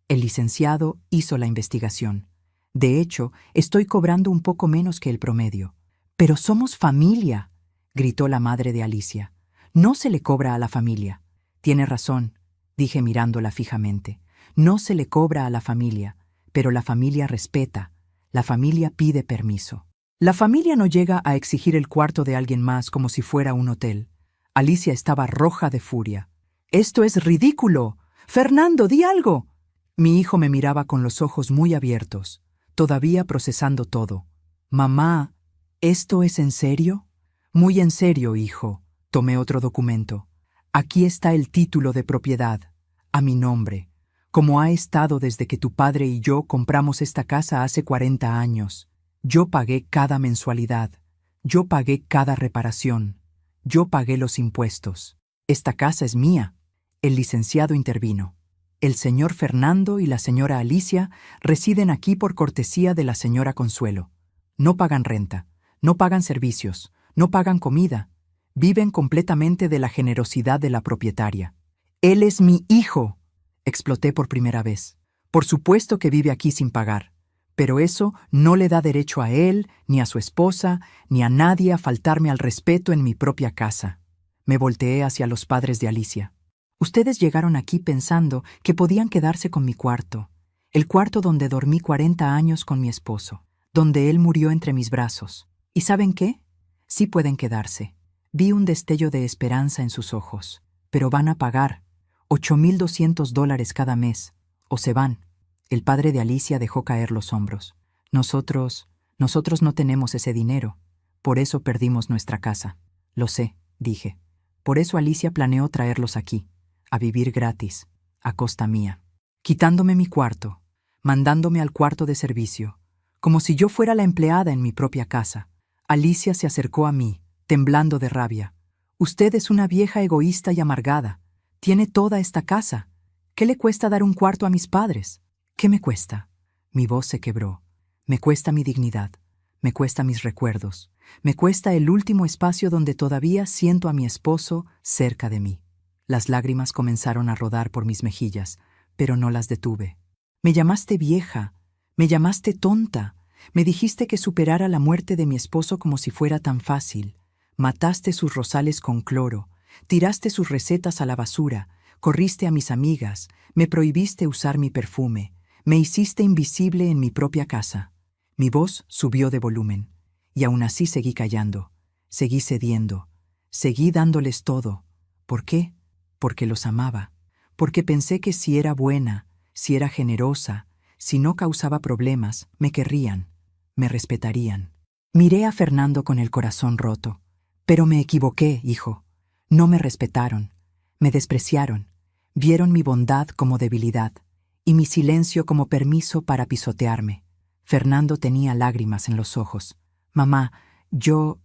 El licenciado hizo la investigación. De hecho, estoy cobrando un poco menos que el promedio. «Pero somos familia», gritó la madre de Alicia. «No se le cobra a la familia». «Tiene razón», dije mirándola fijamente. «No se le cobra a la familia, pero la familia respeta. La familia pide permiso. La familia no llega a exigir el cuarto de alguien más como si fuera un hotel». Alicia estaba roja de furia. «¡Esto es ridículo! Fernando, di algo». Mi hijo me miraba con los ojos muy abiertos, todavía procesando todo. «Mamá, ¿esto es en serio?». «Muy en serio, hijo». Tomé otro documento. «Aquí está el título de propiedad, a mi nombre, como ha estado desde que tu padre y yo compramos esta casa hace 40 años. Yo pagué cada mensualidad, yo pagué cada reparación, yo pagué los impuestos. Esta casa es mía». El licenciado intervino. «El señor Fernando y la señora Alicia residen aquí por cortesía de la señora Consuelo. No pagan renta, no pagan servicios, no pagan comida. Viven completamente de la generosidad de la propietaria». «Él es mi hijo», exploté por primera vez. «Por supuesto que vive aquí sin pagar. Pero eso no le da derecho a él, ni a su esposa, ni a nadie a faltarme al respeto en mi propia casa». Me volteé hacia los padres de Alicia. Ustedes llegaron aquí pensando que podían quedarse con mi cuarto, el cuarto donde dormí 40 años con mi esposo, donde él murió entre mis brazos. ¿Y saben qué? Sí pueden quedarse. Vi un destello de esperanza en sus ojos. Pero van a pagar $8,200 cada mes, o se van. El padre de Alicia dejó caer los hombros. Nosotros no tenemos ese dinero. Por eso perdimos nuestra casa. Lo sé, dije. Por eso Alicia planeó traerlos aquí, a vivir gratis, a costa mía, quitándome mi cuarto, mandándome al cuarto de servicio, como si yo fuera la empleada en mi propia casa. Alicia se acercó a mí, temblando de rabia. Usted es una vieja egoísta y amargada. Tiene toda esta casa. ¿Qué le cuesta dar un cuarto a mis padres? ¿Qué me cuesta? Mi voz se quebró. Me cuesta mi dignidad. Me cuesta mis recuerdos. Me cuesta el último espacio donde todavía siento a mi esposo cerca de mí. Las lágrimas comenzaron a rodar por mis mejillas, pero no las detuve. Me llamaste vieja, me llamaste tonta, me dijiste que superara la muerte de mi esposo como si fuera tan fácil. Mataste sus rosales con cloro, tiraste sus recetas a la basura, corriste a mis amigas, me prohibiste usar mi perfume, me hiciste invisible en mi propia casa. Mi voz subió de volumen, y aún así seguí callando, seguí cediendo, seguí dándoles todo. ¿Por qué? Porque los amaba, porque pensé que si era buena, si era generosa, si no causaba problemas, me querrían, me respetarían. Miré a Fernando con el corazón roto. Pero me equivoqué, hijo. No me respetaron, me despreciaron, vieron mi bondad como debilidad y mi silencio como permiso para pisotearme. Fernando tenía lágrimas en los ojos. Mamá, yo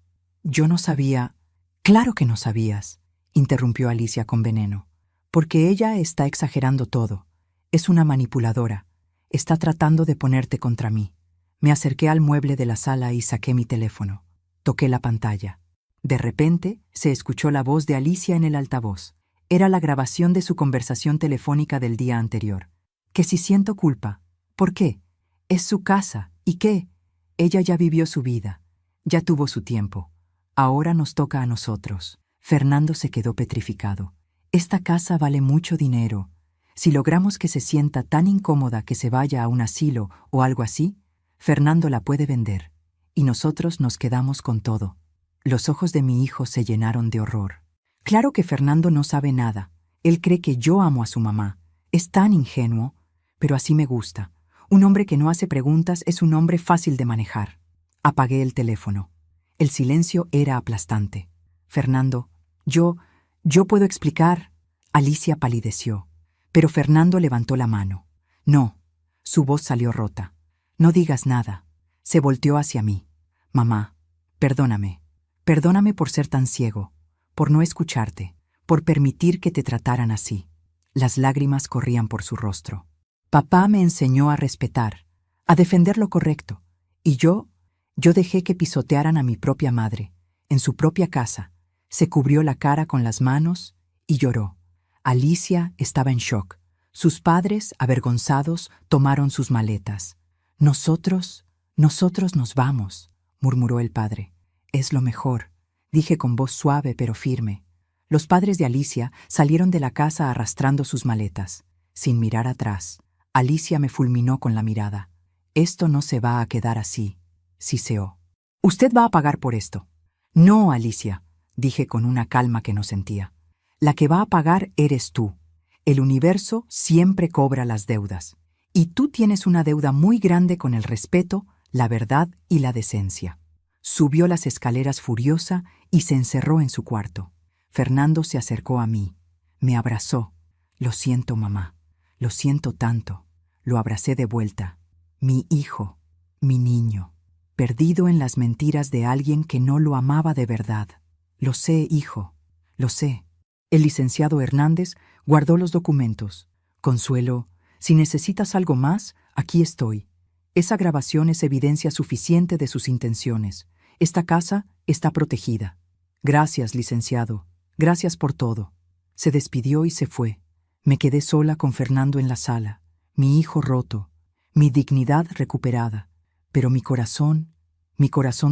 no sabía. Claro que no sabías, interrumpió Alicia con veneno, porque ella está exagerando todo. Es una manipuladora. Está tratando de ponerte contra mí. Me acerqué al mueble de la sala y saqué mi teléfono. Toqué la pantalla. De repente, se escuchó la voz de Alicia en el altavoz. Era la grabación de su conversación telefónica del día anterior. Que si siento culpa. ¿Por qué? Es su casa. ¿Y qué? Ella ya vivió su vida. Ya tuvo su tiempo. Ahora nos toca a nosotros. Fernando se quedó petrificado. Esta casa vale mucho dinero. Si logramos que se sienta tan incómoda que se vaya a un asilo o algo así, Fernando la puede vender. Y nosotros nos quedamos con todo. Los ojos de mi hijo se llenaron de horror. Claro que Fernando no sabe nada. Él cree que yo amo a su mamá. Es tan ingenuo, pero así me gusta. Un hombre que no hace preguntas es un hombre fácil de manejar. Apagué el teléfono. El silencio era aplastante. Fernando, yo puedo explicar. Alicia palideció, pero Fernando levantó la mano. No, su voz salió rota. No digas nada. Se volteó hacia mí. Mamá, perdóname. Perdóname por ser tan ciego, por no escucharte, por permitir que te trataran así. Las lágrimas corrían por su rostro. Papá me enseñó a respetar, a defender lo correcto, y yo dejé que pisotearan a mi propia madre, en su propia casa. Se cubrió la cara con las manos y lloró. Alicia estaba en shock. Sus padres, avergonzados, tomaron sus maletas. Nosotros nos vamos, murmuró el padre. Es lo mejor, dije con voz suave pero firme. Los padres de Alicia salieron de la casa arrastrando sus maletas. Sin mirar atrás, Alicia me fulminó con la mirada. Esto no se va a quedar así, siseó. Usted va a pagar por esto. No, Alicia, dije con una calma que no sentía. La que va a pagar eres tú. El universo siempre cobra las deudas. Y tú tienes una deuda muy grande con el respeto, la verdad y la decencia. Subió las escaleras furiosa y se encerró en su cuarto. Fernando se acercó a mí. Me abrazó. Lo siento, mamá. Lo siento tanto. Lo abracé de vuelta. Mi hijo, mi niño, perdido en las mentiras de alguien que no lo amaba de verdad. Lo sé, hijo. Lo sé. El licenciado Hernández guardó los documentos. Consuelo, si necesitas algo más, aquí estoy. Esa grabación es evidencia suficiente de sus intenciones. Esta casa está protegida. Gracias, licenciado. Gracias por todo. Se despidió y se fue. Me quedé sola con Fernando en la sala, mi hijo roto, mi dignidad recuperada. Pero mi corazón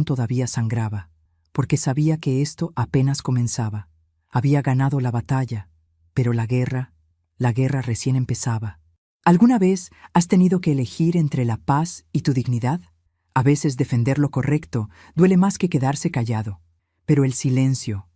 todavía sangraba, porque sabía que esto apenas comenzaba. Había ganado la batalla, pero la guerra recién empezaba. ¿Alguna vez has tenido que elegir entre la paz y tu dignidad? A veces defender lo correcto duele más que quedarse callado. Pero el silencio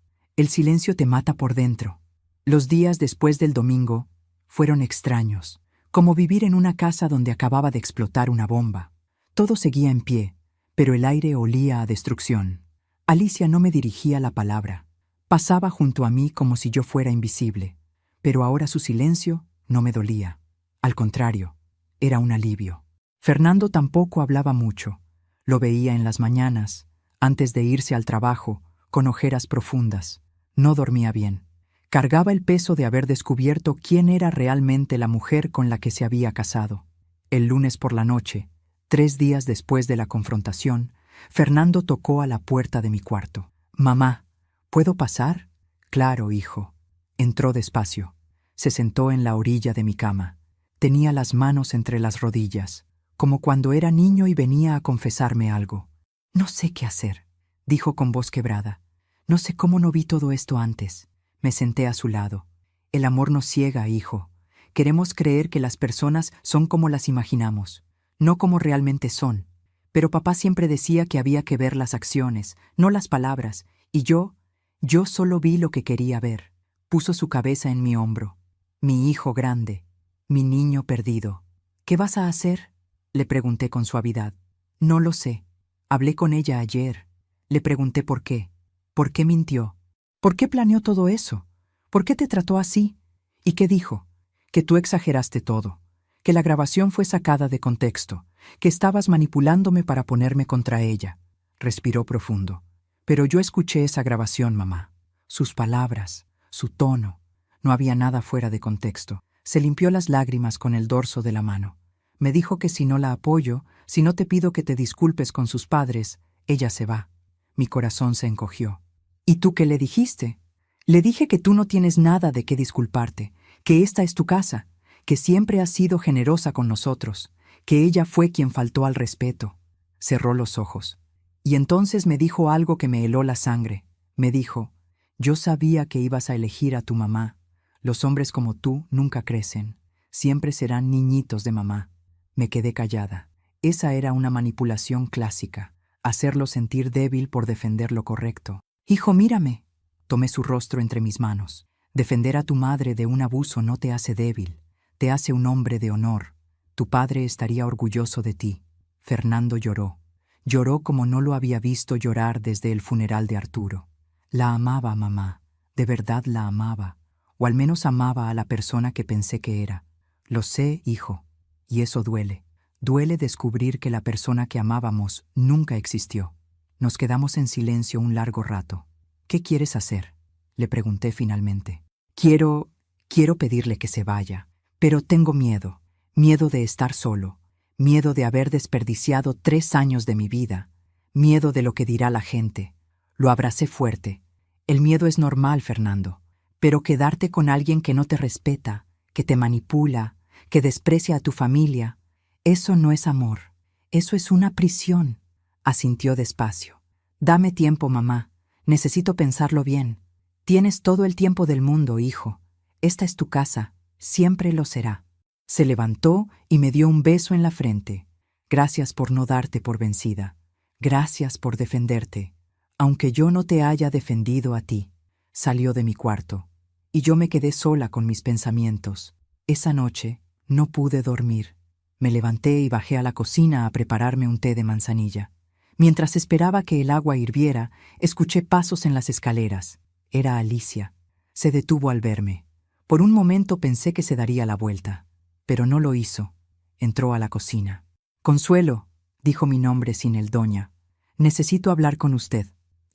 te mata por dentro. Los días después del domingo fueron extraños, como vivir en una casa donde acababa de explotar una bomba. Todo seguía en pie, pero el aire olía a destrucción. Alicia no me dirigía la palabra. Pasaba junto a mí como si yo fuera invisible, pero ahora su silencio no me dolía. Al contrario, era un alivio. Fernando tampoco hablaba mucho. Lo veía en las mañanas, antes de irse al trabajo, con ojeras profundas. No dormía bien. Cargaba el peso de haber descubierto quién era realmente la mujer con la que se había casado. El lunes por la noche, 3 días después de la confrontación, Fernando tocó a la puerta de mi cuarto. «Mamá, ¿puedo pasar?» «Claro, hijo». Entró despacio. Se sentó en la orilla de mi cama. Tenía las manos entre las rodillas, como cuando era niño y venía a confesarme algo. «No sé qué hacer», dijo con voz quebrada. «No sé cómo no vi todo esto antes». Me senté a su lado. «El amor nos ciega, hijo. Queremos creer que las personas son como las imaginamos, no como realmente son. Pero papá siempre decía que había que ver las acciones, no las palabras, y yo solo vi lo que quería ver». Puso su cabeza en mi hombro. «Mi hijo grande, mi niño perdido. ¿Qué vas a hacer?», le pregunté con suavidad. «No lo sé. Hablé con ella ayer. Le pregunté por qué. ¿Por qué mintió? ¿Por qué planeó todo eso? ¿Por qué te trató así? ¿Y qué dijo? Que tú exageraste todo, que la grabación fue sacada de contexto, que estabas manipulándome para ponerme contra ella». Respiró profundo. «Pero yo escuché esa grabación, mamá. Sus palabras, su tono. No había nada fuera de contexto». Se limpió las lágrimas con el dorso de la mano. Me dijo que si no la apoyo, si no te pido que te disculpes con sus padres, ella se va. Mi corazón se encogió. «¿Y tú qué le dijiste?» «Le dije que tú no tienes nada de qué disculparte, que esta es tu casa, que siempre has sido generosa con nosotros, que ella fue quien faltó al respeto». Cerró los ojos. Y entonces me dijo algo que me heló la sangre. Me dijo: «Yo sabía que ibas a elegir a tu mamá. Los hombres como tú nunca crecen. Siempre serán niñitos de mamá». Me quedé callada. Esa era una manipulación clásica. Hacerlo sentir débil por defender lo correcto. «Hijo, mírame». Tomé su rostro entre mis manos. «Defender a tu madre de un abuso no te hace débil. Te hace un hombre de honor. Tu padre estaría orgulloso de ti». Fernando lloró. Lloró como no lo había visto llorar desde el funeral de Arturo. La amaba, mamá. De verdad la amaba. O al menos amaba a la persona que pensé que era. Lo sé, hijo. Y eso duele. Duele descubrir que la persona que amábamos nunca existió. Nos quedamos en silencio un largo rato. «¿Qué quieres hacer?», le pregunté finalmente. Quiero pedirle que se vaya, pero tengo miedo. Miedo de estar solo. Miedo de haber desperdiciado 3 años de mi vida. Miedo de lo que dirá la gente». Lo abracé fuerte. «El miedo es normal, Fernando. Pero quedarte con alguien que no te respeta, que te manipula, que desprecia a tu familia, eso no es amor. Eso es una prisión». Asintió despacio. «Dame tiempo, mamá. Necesito pensarlo bien. Tienes todo el tiempo del mundo, hijo. Esta es tu casa. Siempre lo será». Se levantó y me dio un beso en la frente. «Gracias por no darte por vencida. Gracias por defenderte, aunque yo no te haya defendido a ti». Salió de mi cuarto, y yo me quedé sola con mis pensamientos. Esa noche no pude dormir. Me levanté y bajé a la cocina a prepararme un té de manzanilla. Mientras esperaba que el agua hirviera, escuché pasos en las escaleras. Era Alicia. Se detuvo al verme. Por un momento pensé que se daría la vuelta, pero no lo hizo. Entró a la cocina. «Consuelo», dijo mi nombre sin el doña. «Necesito hablar con usted».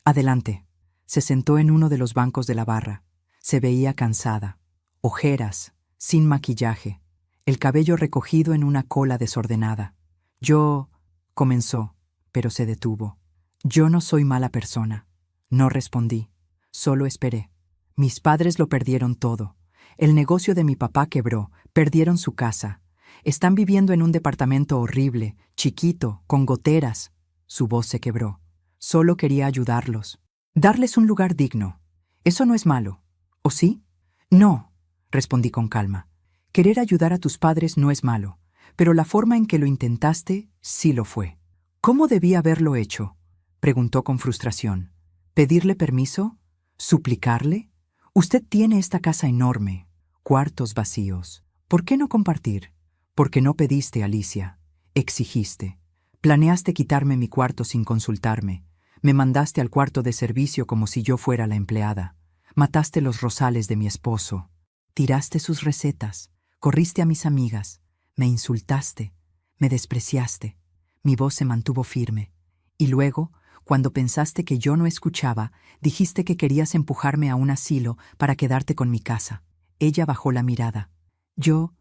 «Adelante». Se sentó en uno de los bancos de la barra. Se veía cansada. Ojeras, sin maquillaje, el cabello recogido en una cola desordenada. «Yo», comenzó, pero se detuvo. «Yo no soy mala persona». No respondí. Solo esperé. Mis padres lo perdieron todo. El negocio de mi papá quebró, perdieron su casa. Están viviendo en un departamento horrible, chiquito, con goteras. Su voz se quebró. Solo quería ayudarlos. Darles un lugar digno. Eso no es malo. ¿O sí? No, respondí con calma. Querer ayudar a tus padres no es malo, pero la forma en que lo intentaste sí lo fue. ¿Cómo debí haberlo hecho? Preguntó con frustración. ¿Pedirle permiso? ¿Suplicarle? Usted tiene esta casa enorme, cuartos vacíos. ¿Por qué no compartir? Porque no pediste, Alicia. Exigiste. Planeaste quitarme mi cuarto sin consultarme. Me mandaste al cuarto de servicio como si yo fuera la empleada. Mataste los rosales de mi esposo. Tiraste sus recetas. Corriste a mis amigas. Me insultaste. Me despreciaste. Mi voz se mantuvo firme. Y luego, cuando pensaste que yo no escuchaba, dijiste que querías empujarme a un asilo para quedarte con mi casa. Ella bajó la mirada. Yo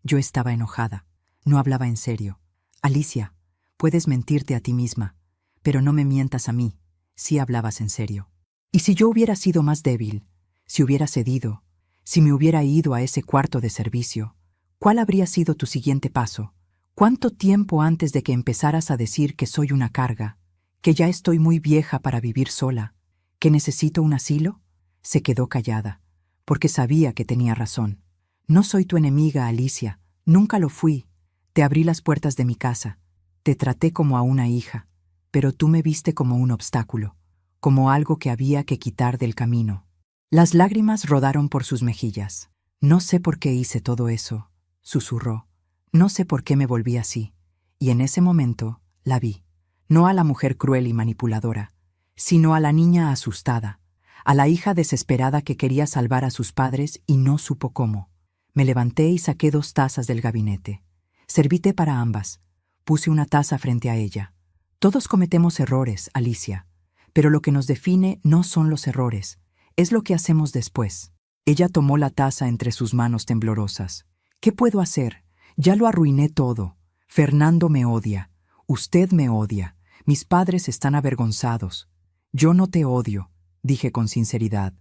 estaba enojada. No hablaba en serio. Alicia, puedes mentirte a ti misma, pero no me mientas a mí. Sí hablabas en serio. ¿Y si yo hubiera sido más débil? Si hubiera cedido, si me hubiera ido a ese cuarto de servicio, ¿cuál habría sido tu siguiente paso? ¿Cuánto tiempo antes de que empezaras a decir que soy una carga, que ya estoy muy vieja para vivir sola, que necesito un asilo? Se quedó callada, porque sabía que tenía razón. No soy tu enemiga, Alicia. Nunca lo fui. Te abrí las puertas de mi casa. Te traté como a una hija, pero tú me viste como un obstáculo, como algo que había que quitar del camino. Las lágrimas rodaron por sus mejillas. No sé por qué hice todo eso, susurró. No sé por qué me volví así. Y en ese momento la vi. No a la mujer cruel y manipuladora, sino a la niña asustada, a la hija desesperada que quería salvar a sus padres y no supo cómo. Me levanté y saqué 2 tazas del gabinete. Serví té para ambas. Puse una taza frente a ella. Todos cometemos errores, Alicia, pero lo que nos define no son los errores, es lo que hacemos después. Ella tomó la taza entre sus manos temblorosas. ¿Qué puedo hacer? Ya lo arruiné todo. Fernando me odia. Usted me odia. Mis padres están avergonzados. Yo no te odio, dije con sinceridad.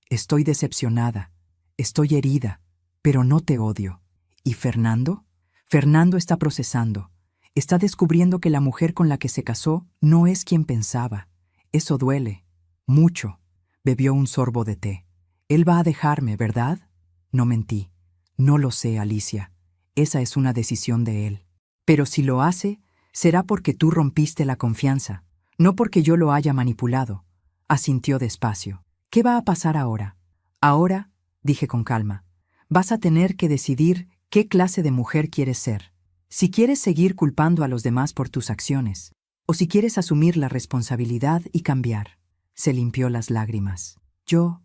Estoy decepcionada. Estoy herida. Pero no te odio. ¿Y Fernando? Fernando está procesando. Está descubriendo que la mujer con la que se casó no es quien pensaba. Eso duele. Mucho. Bebió un sorbo de té. Él va a dejarme, ¿verdad? No mentí. No lo sé, Alicia. Esa es una decisión de él. Pero si lo hace, será porque tú rompiste la confianza, no porque yo lo haya manipulado. Asintió despacio. ¿Qué va a pasar ahora? Ahora, dije con calma, vas a tener que decidir qué clase de mujer quieres ser. Si quieres seguir culpando a los demás por tus acciones, o si quieres asumir la responsabilidad y cambiar. Se limpió las lágrimas. Yo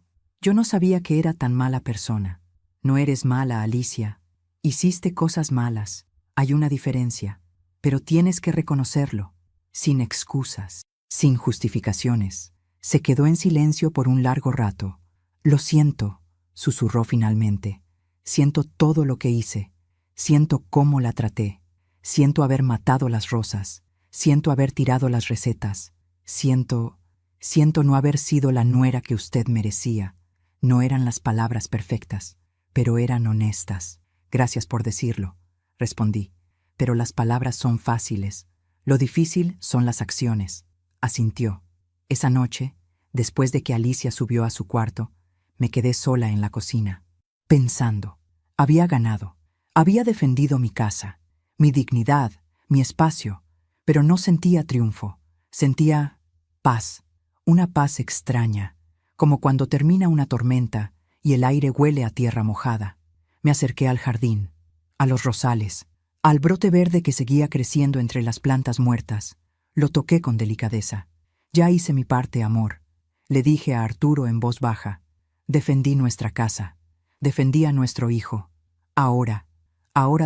no sabía que era tan mala persona. No eres mala, Alicia. Hiciste cosas malas. Hay una diferencia. Pero tienes que reconocerlo. Sin excusas, sin justificaciones. Se quedó en silencio por un largo rato. Lo siento, susurró finalmente. Siento todo lo que hice. Siento cómo la traté. Siento haber matado las rosas. Siento haber tirado las recetas. Siento no haber sido la nuera que usted merecía. No eran las palabras perfectas, pero eran honestas. Gracias por decirlo, respondí. Pero las palabras son fáciles. Lo difícil son las acciones. Asintió. Esa noche, después de que Alicia subió a su cuarto, me quedé sola en la cocina, pensando. Había ganado. Había defendido mi casa, mi dignidad, mi espacio, pero no sentía triunfo. Sentía paz, una paz extraña, como cuando termina una tormenta y el aire huele a tierra mojada. Me acerqué al jardín, a los rosales, al brote verde que seguía creciendo entre las plantas muertas. Lo toqué con delicadeza. Ya hice mi parte, amor. Le dije a Arturo en voz baja. Defendí nuestra casa. Defendí a nuestro hijo. Ahora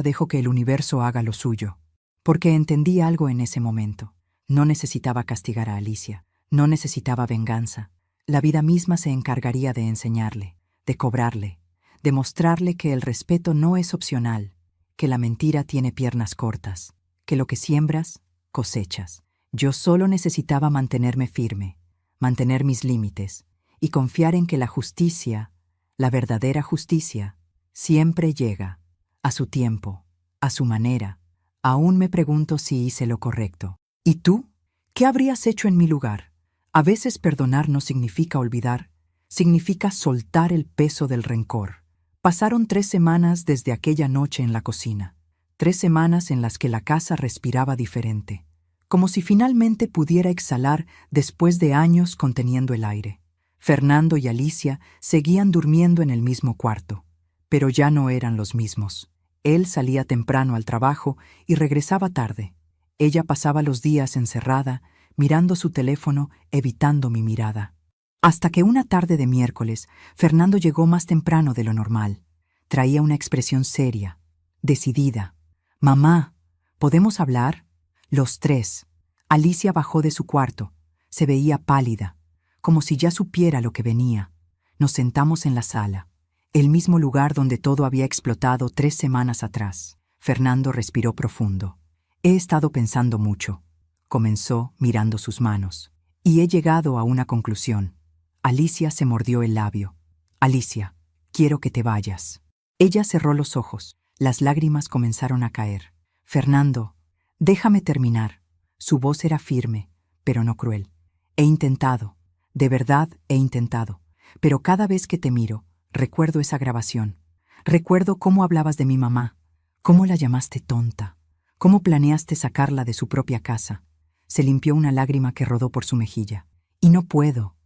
dejo que el universo haga lo suyo. Porque entendí algo en ese momento. No necesitaba castigar a Alicia. No necesitaba venganza. La vida misma se encargaría de enseñarle, de cobrarle, de mostrarle que el respeto no es opcional, que la mentira tiene piernas cortas, que lo que siembras, cosechas. Yo solo necesitaba mantenerme firme, mantener mis límites y confiar en que la justicia, la verdadera justicia, siempre llega, a su tiempo, a su manera. Aún me pregunto si hice lo correcto. ¿Y tú? ¿Qué habrías hecho en mi lugar? A veces perdonar no significa olvidar, Significa soltar el peso del rencor. Pasaron 3 semanas desde aquella noche en la cocina. 3 semanas en las que la casa respiraba diferente, como si finalmente pudiera exhalar después de años conteniendo el aire. Fernando y Alicia seguían durmiendo en el mismo cuarto, pero ya no eran los mismos. Él salía temprano al trabajo y regresaba tarde. Ella pasaba los días encerrada, mirando su teléfono, evitando mi mirada. Hasta que una tarde de miércoles, Fernando llegó más temprano de lo normal. Traía una expresión seria, decidida. «Mamá, ¿podemos hablar?» Los tres. Alicia bajó de su cuarto. Se veía pálida, como si ya supiera lo que venía. Nos sentamos en la sala, el mismo lugar donde todo había explotado 3 semanas atrás. Fernando respiró profundo. «He estado pensando mucho», comenzó mirando sus manos, «y he llegado a una conclusión». Alicia se mordió el labio. «Alicia, quiero que te vayas». Ella cerró los ojos. Las lágrimas comenzaron a caer. «Fernando, déjame terminar». Su voz era firme, pero no cruel. «He intentado, de verdad he intentado, pero cada vez que te miro, recuerdo esa grabación. Recuerdo cómo hablabas de mi mamá, cómo la llamaste tonta, cómo planeaste sacarla de su propia casa». Se limpió una lágrima que rodó por su mejilla. «Y no puedo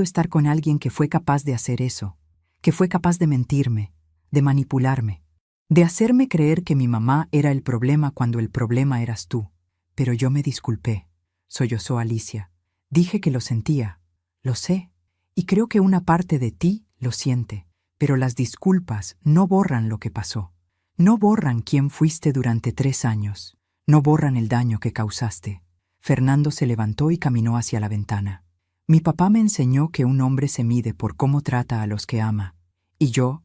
estar con alguien que fue capaz de hacer eso, que fue capaz de mentirme, de manipularme, de hacerme creer que mi mamá era el problema cuando el problema eras tú». «Pero yo me disculpé», sollozó Alicia. «Dije que lo sentía, lo sé, y creo que una parte de ti lo siente, pero las disculpas no borran lo que pasó. No borran quién fuiste durante 3 años, no borran el daño que causaste». Fernando se levantó y caminó hacia la ventana. «Mi papá me enseñó que un hombre se mide por cómo trata a los que ama, y yo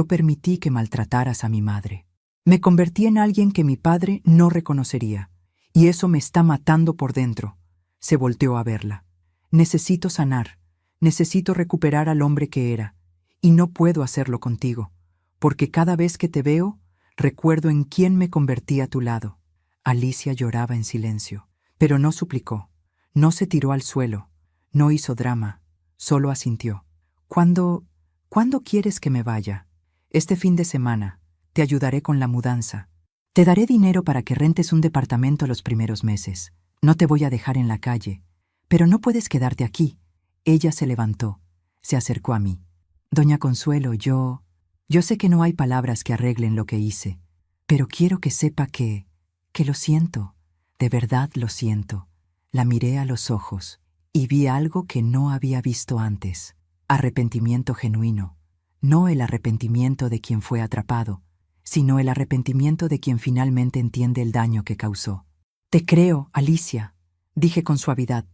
permití que maltrataras a mi madre. Me convertí en alguien que mi padre no reconocería, y eso me está matando por dentro». Se volteó a verla. «Necesito sanar, necesito recuperar al hombre que era, y no puedo hacerlo contigo, porque cada vez que te veo, recuerdo en quién me convertí a tu lado». Alicia lloraba en silencio, pero no suplicó, no se tiró al suelo, no hizo drama, solo asintió. ¿Cuándo quieres que me vaya?» «Este fin de semana. Te ayudaré con la mudanza. Te daré dinero para que rentes un departamento los primeros meses. No te voy a dejar en la calle. Pero no puedes quedarte aquí». Ella se levantó, se acercó a mí. «Doña Consuelo, yo sé que no hay palabras que arreglen lo que hice, pero quiero que sepa que lo siento, de verdad lo siento». La miré a los ojos y vi algo que no había visto antes. Arrepentimiento genuino. No el arrepentimiento de quien fue atrapado, sino el arrepentimiento de quien finalmente entiende el daño que causó. «Te creo, Alicia», dije con suavidad,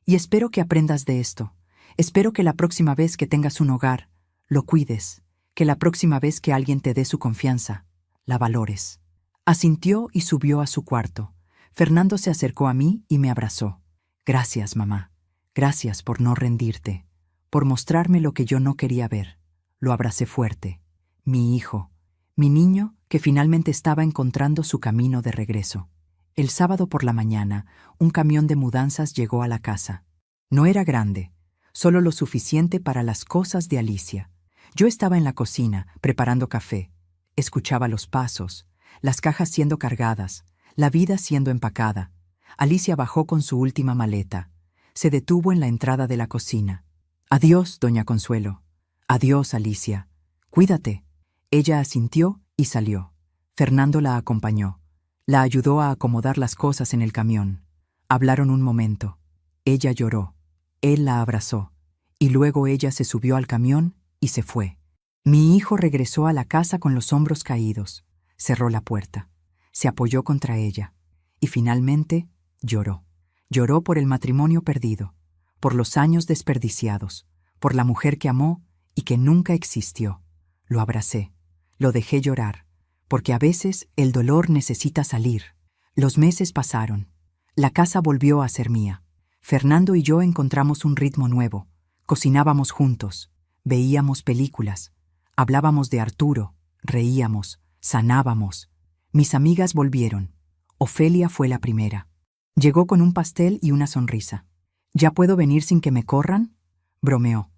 «y espero que aprendas de esto. Espero que la próxima vez que tengas un hogar, lo cuides, que la próxima vez que alguien te dé su confianza, la valores». Asintió y subió a su cuarto. Fernando se acercó a mí y me abrazó. «Gracias, mamá. Gracias por no rendirte, por mostrarme lo que yo no quería ver». Lo abracé fuerte. Mi hijo, mi niño que finalmente estaba encontrando su camino de regreso. El sábado por la mañana, un camión de mudanzas llegó a la casa. No era grande, solo lo suficiente para las cosas de Alicia. Yo estaba en la cocina, preparando café. Escuchaba los pasos, las cajas siendo cargadas, la vida siendo empacada. Alicia bajó con su última maleta. Se detuvo en la entrada de la cocina. «Adiós, doña Consuelo». «Adiós, Alicia. Cuídate». Ella asintió y salió. Fernando la acompañó. La ayudó a acomodar las cosas en el camión. Hablaron un momento. Ella lloró. Él la abrazó. Y luego ella se subió al camión y se fue. Mi hijo regresó a la casa con los hombros caídos. Cerró la puerta. Se apoyó contra ella. Y finalmente lloró. Lloró por el matrimonio perdido, por los años desperdiciados, por la mujer que amó y que nunca existió. Lo abracé, lo dejé llorar, porque a veces el dolor necesita salir. Los meses pasaron. La casa volvió a ser mía. Fernando y yo encontramos un ritmo nuevo. Cocinábamos juntos, veíamos películas, hablábamos de Arturo, reíamos, sanábamos. Mis amigas volvieron. Ofelia fue la primera. Llegó con un pastel y una sonrisa. «¿Ya puedo venir sin que me corran?», bromeó.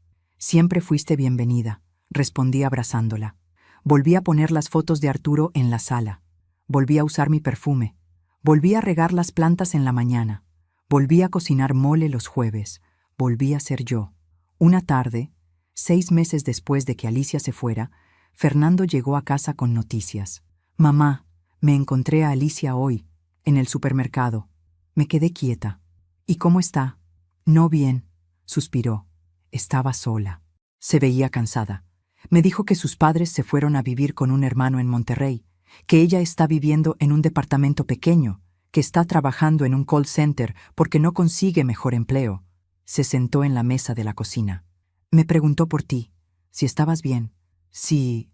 Siempre fuiste bienvenida, respondí abrazándola. Volví a poner las fotos de Arturo en la sala. Volví a usar mi perfume. Volví a regar las plantas en la mañana. Volví a cocinar mole los jueves. Volví a ser yo. Una tarde, 6 meses después de que Alicia se fuera, Fernando llegó a casa con noticias. Mamá, me encontré a Alicia hoy, en el supermercado. Me quedé quieta. ¿Y cómo está? No bien, suspiró. Estaba sola. Se veía cansada. Me dijo que sus padres se fueron a vivir con un hermano en Monterrey, que ella está viviendo en un departamento pequeño, que está trabajando en un call center porque no consigue mejor empleo. Se sentó en la mesa de la cocina. Me preguntó por ti, si estabas bien, si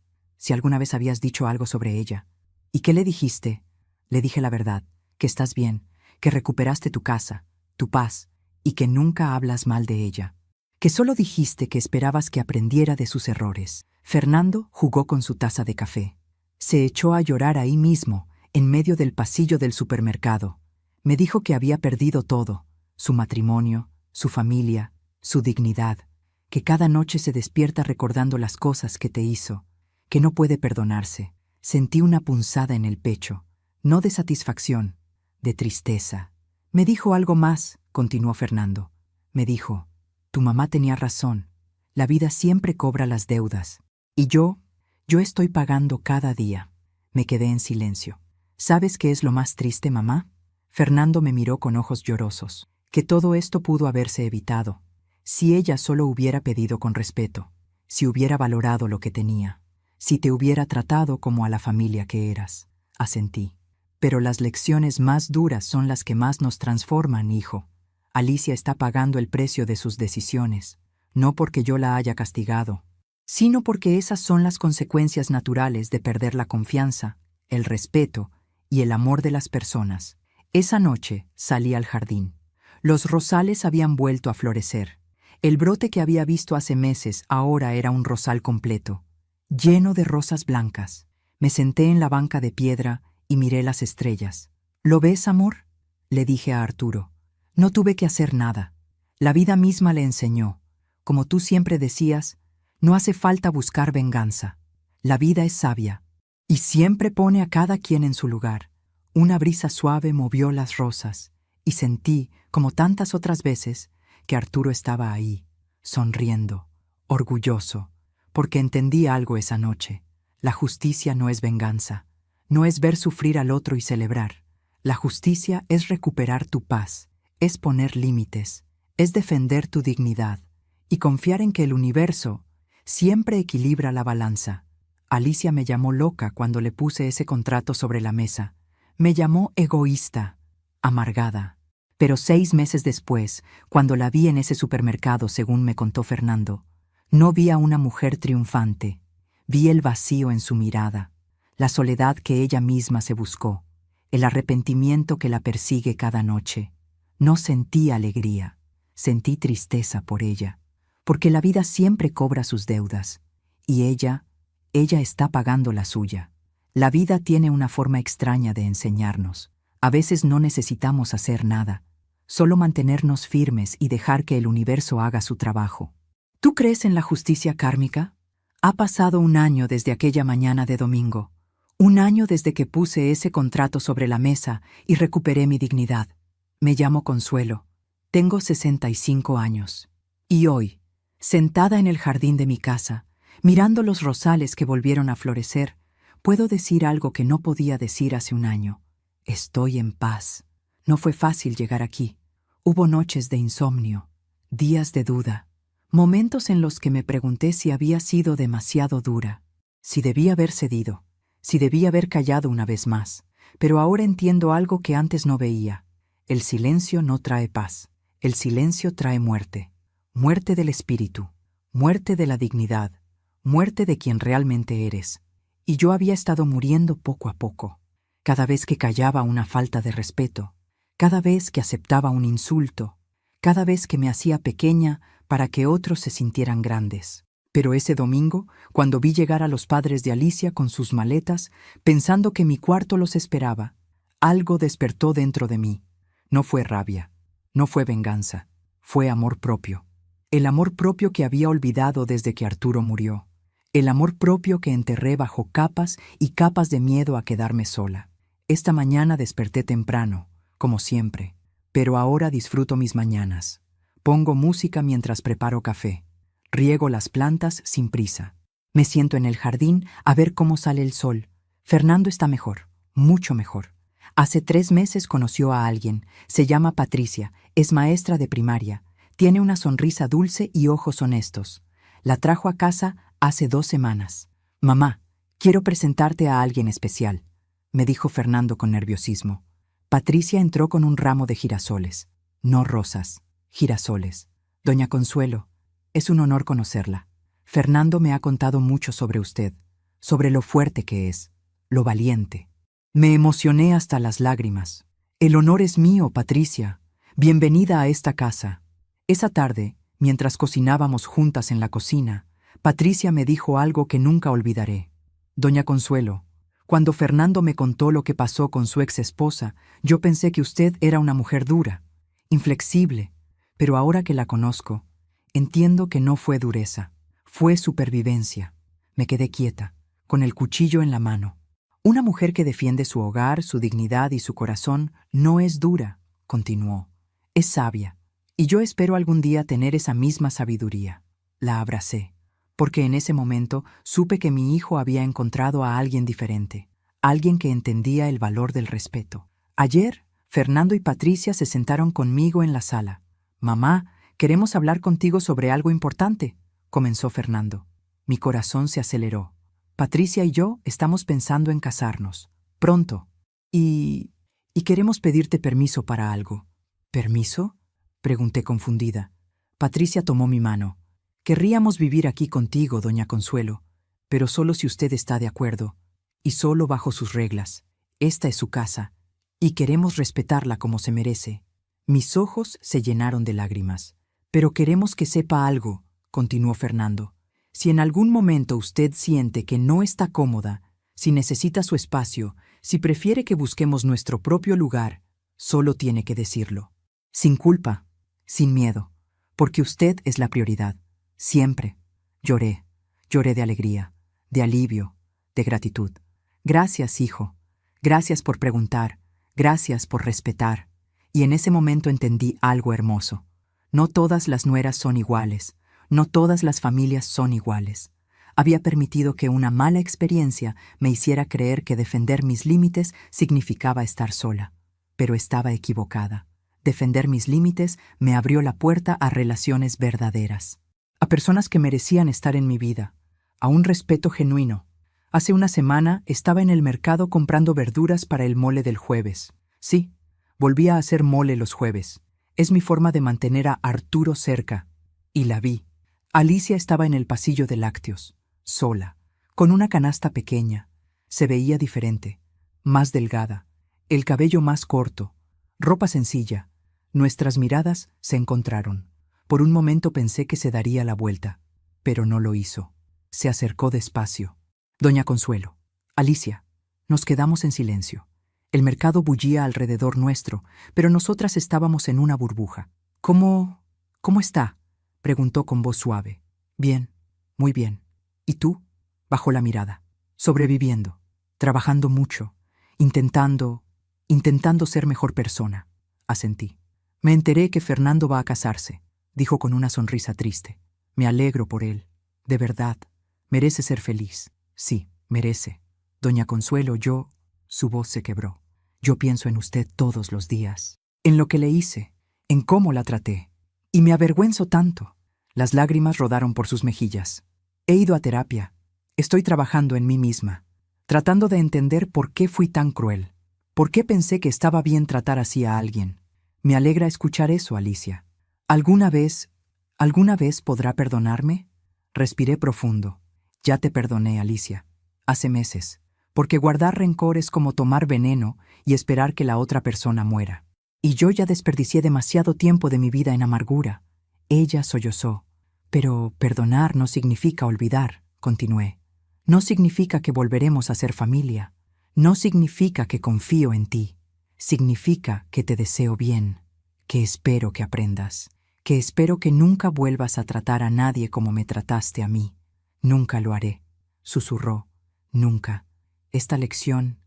alguna vez habías dicho algo sobre ella. ¿Y qué le dijiste? Le dije la verdad, que estás bien, que recuperaste tu casa, tu paz, y que nunca hablas mal de ella. Que solo dijiste que esperabas que aprendiera de sus errores. Fernando jugó con su taza de café. Se echó a llorar ahí mismo, en medio del pasillo del supermercado. Me dijo que había perdido todo, su matrimonio, su familia, su dignidad, que cada noche se despierta recordando las cosas que te hizo, que no puede perdonarse. Sentí una punzada en el pecho, no de satisfacción, de tristeza. Me dijo algo más, continuó Fernando. Me dijo, tu mamá tenía razón, la vida siempre cobra las deudas. Y yo estoy pagando cada día. Me quedé en silencio. ¿Sabes qué es lo más triste, mamá? Fernando me miró con ojos llorosos. Que todo esto pudo haberse evitado, si ella solo hubiera pedido con respeto, si hubiera valorado lo que tenía, si te hubiera tratado como a la familia que eras. Asentí. Pero las lecciones más duras son las que más nos transforman, hijo. Alicia está pagando el precio de sus decisiones, no porque yo la haya castigado, sino porque esas son las consecuencias naturales de perder la confianza, el respeto y el amor de las personas. Esa noche salí al jardín. Los rosales habían vuelto a florecer. El brote que había visto hace meses ahora era un rosal completo, lleno de rosas blancas. Me senté en la banca de piedra y miré las estrellas. ¿Lo ves, amor? Le dije a Arturo. No tuve que hacer nada. La vida misma le enseñó. Como tú siempre decías, no hace falta buscar venganza. La vida es sabia y siempre pone a cada quien en su lugar. Una brisa suave movió las rosas y sentí, como tantas otras veces, que Arturo estaba ahí, sonriendo, orgulloso, porque entendí algo esa noche. La justicia no es venganza, no es ver sufrir al otro y celebrar. La justicia es recuperar tu paz, es poner límites, es defender tu dignidad y confiar en que el universo siempre equilibra la balanza. Alicia me llamó loca cuando le puse ese contrato sobre la mesa. Me llamó egoísta, amargada. Pero 6 meses después, cuando la vi en ese supermercado, según me contó Fernando, no vi a una mujer triunfante. Vi el vacío en su mirada, la soledad que ella misma se buscó, el arrepentimiento que la persigue cada noche. No sentí alegría, sentí tristeza por ella, porque la vida siempre cobra sus deudas, y ella está pagando la suya. La vida tiene una forma extraña de enseñarnos. A veces no necesitamos hacer nada, solo mantenernos firmes y dejar que el universo haga su trabajo. ¿Tú crees en la justicia kármica? Ha pasado 1 año desde aquella mañana de domingo, 1 año desde que puse ese contrato sobre la mesa y recuperé mi dignidad. Me llamo Consuelo, tengo 65 años. Y hoy, sentada en el jardín de mi casa, mirando los rosales que volvieron a florecer, puedo decir algo que no podía decir hace 1 año. Estoy en paz. No fue fácil llegar aquí. Hubo noches de insomnio, días de duda, momentos en los que me pregunté si había sido demasiado dura, si debía haber cedido, si debía haber callado una vez más. Pero ahora entiendo algo que antes no veía. El silencio no trae paz. El silencio trae muerte. Muerte del espíritu, muerte de la dignidad, muerte de quien realmente eres. Y yo había estado muriendo poco a poco. Cada vez que callaba una falta de respeto, cada vez que aceptaba un insulto, cada vez que me hacía pequeña para que otros se sintieran grandes. Pero ese domingo, cuando vi llegar a los padres de Alicia con sus maletas, pensando que mi cuarto los esperaba, algo despertó dentro de mí. No fue rabia, no fue venganza, fue amor propio. El amor propio que había olvidado desde que Arturo murió. El amor propio que enterré bajo capas y capas de miedo a quedarme sola. Esta mañana desperté temprano, como siempre, pero ahora disfruto mis mañanas. Pongo música mientras preparo café. Riego las plantas sin prisa. Me siento en el jardín a ver cómo sale el sol. Fernando está mejor, mucho mejor. Hace 3 meses conoció a alguien. Se llama Patricia, es maestra de primaria. Tiene una sonrisa dulce y ojos honestos. La trajo a casa hace 2 semanas. Mamá, quiero presentarte a alguien especial, me dijo Fernando con nerviosismo. Patricia entró con un ramo de girasoles. No rosas, girasoles. Doña Consuelo, es un honor conocerla. Fernando me ha contado mucho sobre usted, sobre lo fuerte que es, lo valiente. Me emocioné hasta las lágrimas. El honor es mío, Patricia. Bienvenida a esta casa. Esa tarde, mientras cocinábamos juntas en la cocina, Patricia me dijo algo que nunca olvidaré. Doña Consuelo, cuando Fernando me contó lo que pasó con su ex esposa, yo pensé que usted era una mujer dura, inflexible, pero ahora que la conozco, entiendo que no fue dureza, fue supervivencia. Me quedé quieta, con el cuchillo en la mano. Una mujer que defiende su hogar, su dignidad y su corazón no es dura, continuó. Es sabia, y yo espero algún día tener esa misma sabiduría. La abracé, porque en ese momento supe que mi hijo había encontrado a alguien diferente, alguien que entendía el valor del respeto. Ayer, Fernando y Patricia se sentaron conmigo en la sala. Mamá, queremos hablar contigo sobre algo importante, comenzó Fernando. Mi corazón se aceleró. Patricia y yo estamos pensando en casarnos. Pronto. Y queremos pedirte permiso para algo. ¿Permiso?, pregunté confundida. Patricia tomó mi mano. Querríamos vivir aquí contigo, doña Consuelo, pero solo si usted está de acuerdo, y solo bajo sus reglas. Esta es su casa, y queremos respetarla como se merece. Mis ojos se llenaron de lágrimas. Pero queremos que sepa algo, continuó Fernando. Si en algún momento usted siente que no está cómoda, si necesita su espacio, si prefiere que busquemos nuestro propio lugar, solo tiene que decirlo. Sin culpa, sin miedo, porque usted es la prioridad. Siempre. Lloré de alegría, de alivio, de gratitud. Gracias, hijo. Gracias por preguntar. Gracias por respetar. Y en ese momento entendí algo hermoso. No todas las nueras son iguales. No todas las familias son iguales. Había permitido que una mala experiencia me hiciera creer que defender mis límites significaba estar sola. Pero estaba equivocada. Defender mis límites me abrió la puerta a relaciones verdaderas. A personas que merecían estar en mi vida. A un respeto genuino. Hace una semana estaba en el mercado comprando verduras para el mole del jueves. Sí, volví a hacer mole los jueves. Es mi forma de mantener a Arturo cerca. Y la vi. Alicia estaba en el pasillo de lácteos, sola, con una canasta pequeña. Se veía diferente, más delgada, el cabello más corto, ropa sencilla. Nuestras miradas se encontraron. Por un momento pensé que se daría la vuelta, pero no lo hizo. Se acercó despacio. Doña Consuelo, Alicia, nos quedamos en silencio. El mercado bullía alrededor nuestro, pero nosotras estábamos en una burbuja. ¿Cómo está?, preguntó con voz suave. Bien, muy bien. ¿Y tú? Bajó la mirada. Sobreviviendo, trabajando mucho, intentando ser mejor persona, asentí. Me enteré que Fernando va a casarse, dijo con una sonrisa triste. Me alegro por él. De verdad, merece ser feliz. Sí, merece. Doña Consuelo, Su voz se quebró. Yo pienso en usted todos los días, en lo que le hice, en cómo la traté. Y me avergüenzo tanto. Las lágrimas rodaron por sus mejillas. He ido a terapia. Estoy trabajando en mí misma, tratando de entender por qué fui tan cruel. ¿Por qué pensé que estaba bien tratar así a alguien? Me alegra escuchar eso, Alicia. ¿Alguna vez podrá perdonarme? Respiré profundo. Ya te perdoné, Alicia. Hace meses. Porque guardar rencor es como tomar veneno y esperar que la otra persona muera. Y yo ya desperdicié demasiado tiempo de mi vida en amargura. Ella sollozó. Pero perdonar no significa olvidar, continué. No significa que volveremos a ser familia. No significa que confío en ti. Significa que te deseo bien, que espero que aprendas, que espero que nunca vuelvas a tratar a nadie como me trataste a mí. Nunca lo haré, susurró. Nunca. Esta lección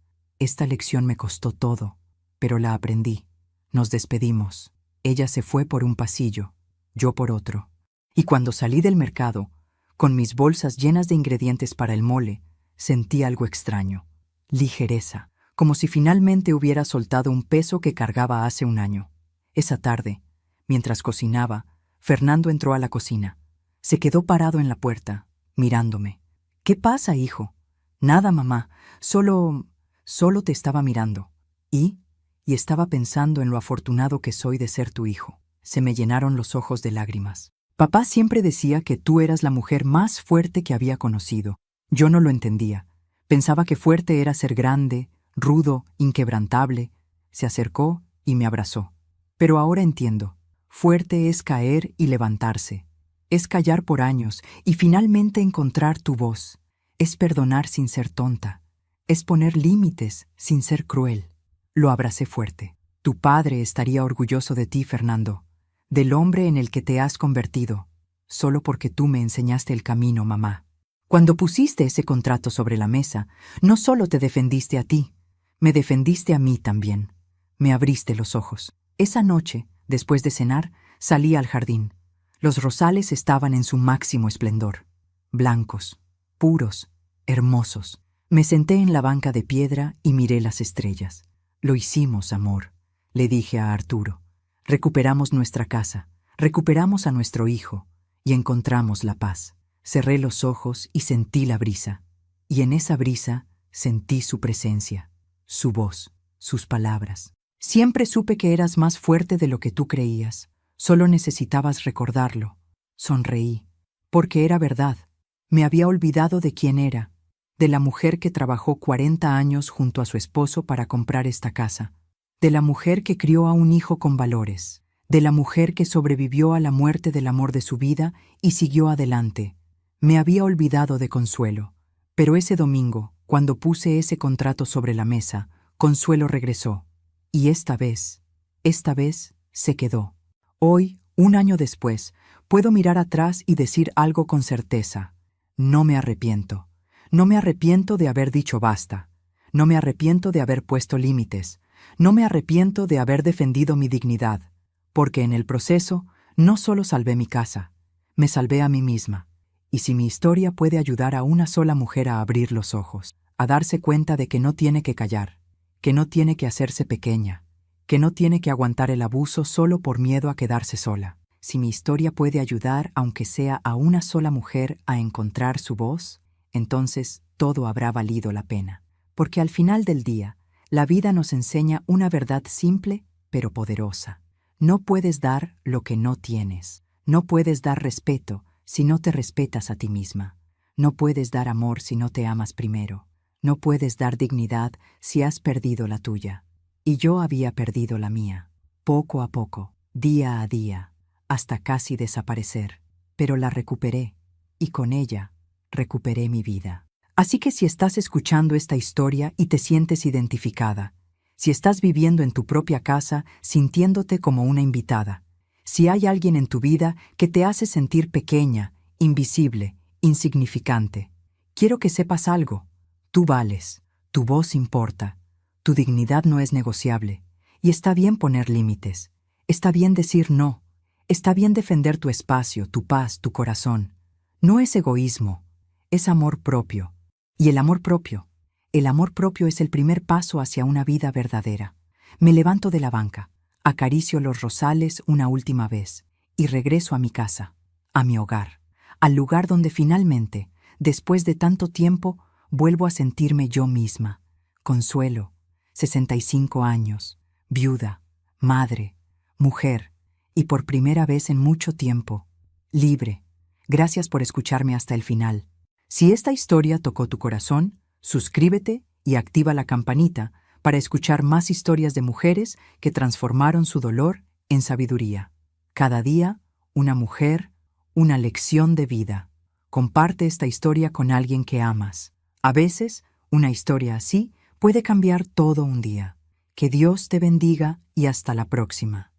me costó todo, pero la aprendí. Nos despedimos. Ella se fue por un pasillo, yo por otro. Y cuando salí del mercado, con mis bolsas llenas de ingredientes para el mole, sentí algo extraño. Ligereza, como si finalmente hubiera soltado un peso que cargaba hace un año. Esa tarde, mientras cocinaba, Fernando entró a la cocina. Se quedó parado en la puerta, mirándome. «¿Qué pasa, hijo?» «Nada, mamá. Solo te estaba mirando. Y estaba pensando en lo afortunado que soy de ser tu hijo». Se me llenaron los ojos de lágrimas. Papá siempre decía que tú eras la mujer más fuerte que había conocido. Yo no lo entendía. Pensaba que fuerte era ser grande, rudo, inquebrantable. Se acercó y me abrazó. Pero ahora entiendo. Fuerte es caer y levantarse. Es callar por años y finalmente encontrar tu voz. Es perdonar sin ser tonta. Es poner límites sin ser cruel. Lo abracé fuerte. Tu padre estaría orgulloso de ti, Fernando, del hombre en el que te has convertido, solo porque tú me enseñaste el camino, mamá. Cuando pusiste ese contrato sobre la mesa, no solo te defendiste a ti, me defendiste a mí también. Me abriste los ojos. Esa noche, después de cenar, salí al jardín. Los rosales estaban en su máximo esplendor. Blancos, puros, hermosos. Me senté en la banca de piedra y miré las estrellas. Lo hicimos, amor, le dije a Arturo. Recuperamos nuestra casa, recuperamos a nuestro hijo y encontramos la paz. Cerré los ojos y sentí la brisa. Y en esa brisa sentí su presencia, su voz, sus palabras. Siempre supe que eras más fuerte de lo que tú creías. Solo necesitabas recordarlo. Sonreí, porque era verdad. Me había olvidado de quién era, de la mujer que trabajó 40 años junto a su esposo para comprar esta casa, de la mujer que crió a un hijo con valores, de la mujer que sobrevivió a la muerte del amor de su vida y siguió adelante. Me había olvidado de Consuelo, pero ese domingo, cuando puse ese contrato sobre la mesa, Consuelo regresó. Y esta vez se quedó. Hoy, un año después, puedo mirar atrás y decir algo con certeza. No me arrepiento. No me arrepiento de haber dicho basta. No me arrepiento de haber puesto límites. No me arrepiento de haber defendido mi dignidad. Porque en el proceso no solo salvé mi casa, me salvé a mí misma. Y si mi historia puede ayudar a una sola mujer a abrir los ojos, a darse cuenta de que no tiene que callar, que no tiene que hacerse pequeña, que no tiene que aguantar el abuso solo por miedo a quedarse sola. Si mi historia puede ayudar, aunque sea a una sola mujer, a encontrar su voz, entonces todo habrá valido la pena. Porque al final del día, la vida nos enseña una verdad simple, pero poderosa. No puedes dar lo que no tienes. No puedes dar respeto si no te respetas a ti misma. No puedes dar amor si no te amas primero. No puedes dar dignidad si has perdido la tuya. Y yo había perdido la mía, poco a poco, día a día, hasta casi desaparecer. Pero la recuperé, y con ella recuperé mi vida. Así que si estás escuchando esta historia y te sientes identificada, si estás viviendo en tu propia casa sintiéndote como una invitada, si hay alguien en tu vida que te hace sentir pequeña, invisible, insignificante, quiero que sepas algo. Tú vales, tu voz importa, tu dignidad no es negociable, y está bien poner límites, está bien decir no, está bien defender tu espacio, tu paz, tu corazón. No es egoísmo, es amor propio. Y el amor propio es el primer paso hacia una vida verdadera. Me levanto de la banca, acaricio los rosales una última vez y regreso a mi casa, a mi hogar, al lugar donde finalmente, después de tanto tiempo, vuelvo a sentirme yo misma. Consuelo, 65 años, viuda, madre, mujer, y por primera vez en mucho tiempo, libre. Gracias por escucharme hasta el final. Si esta historia tocó tu corazón, suscríbete y activa la campanita para escuchar más historias de mujeres que transformaron su dolor en sabiduría. Cada día, una mujer, una lección de vida. Comparte esta historia con alguien que amas. A veces, una historia así puede cambiar todo un día. Que Dios te bendiga y hasta la próxima.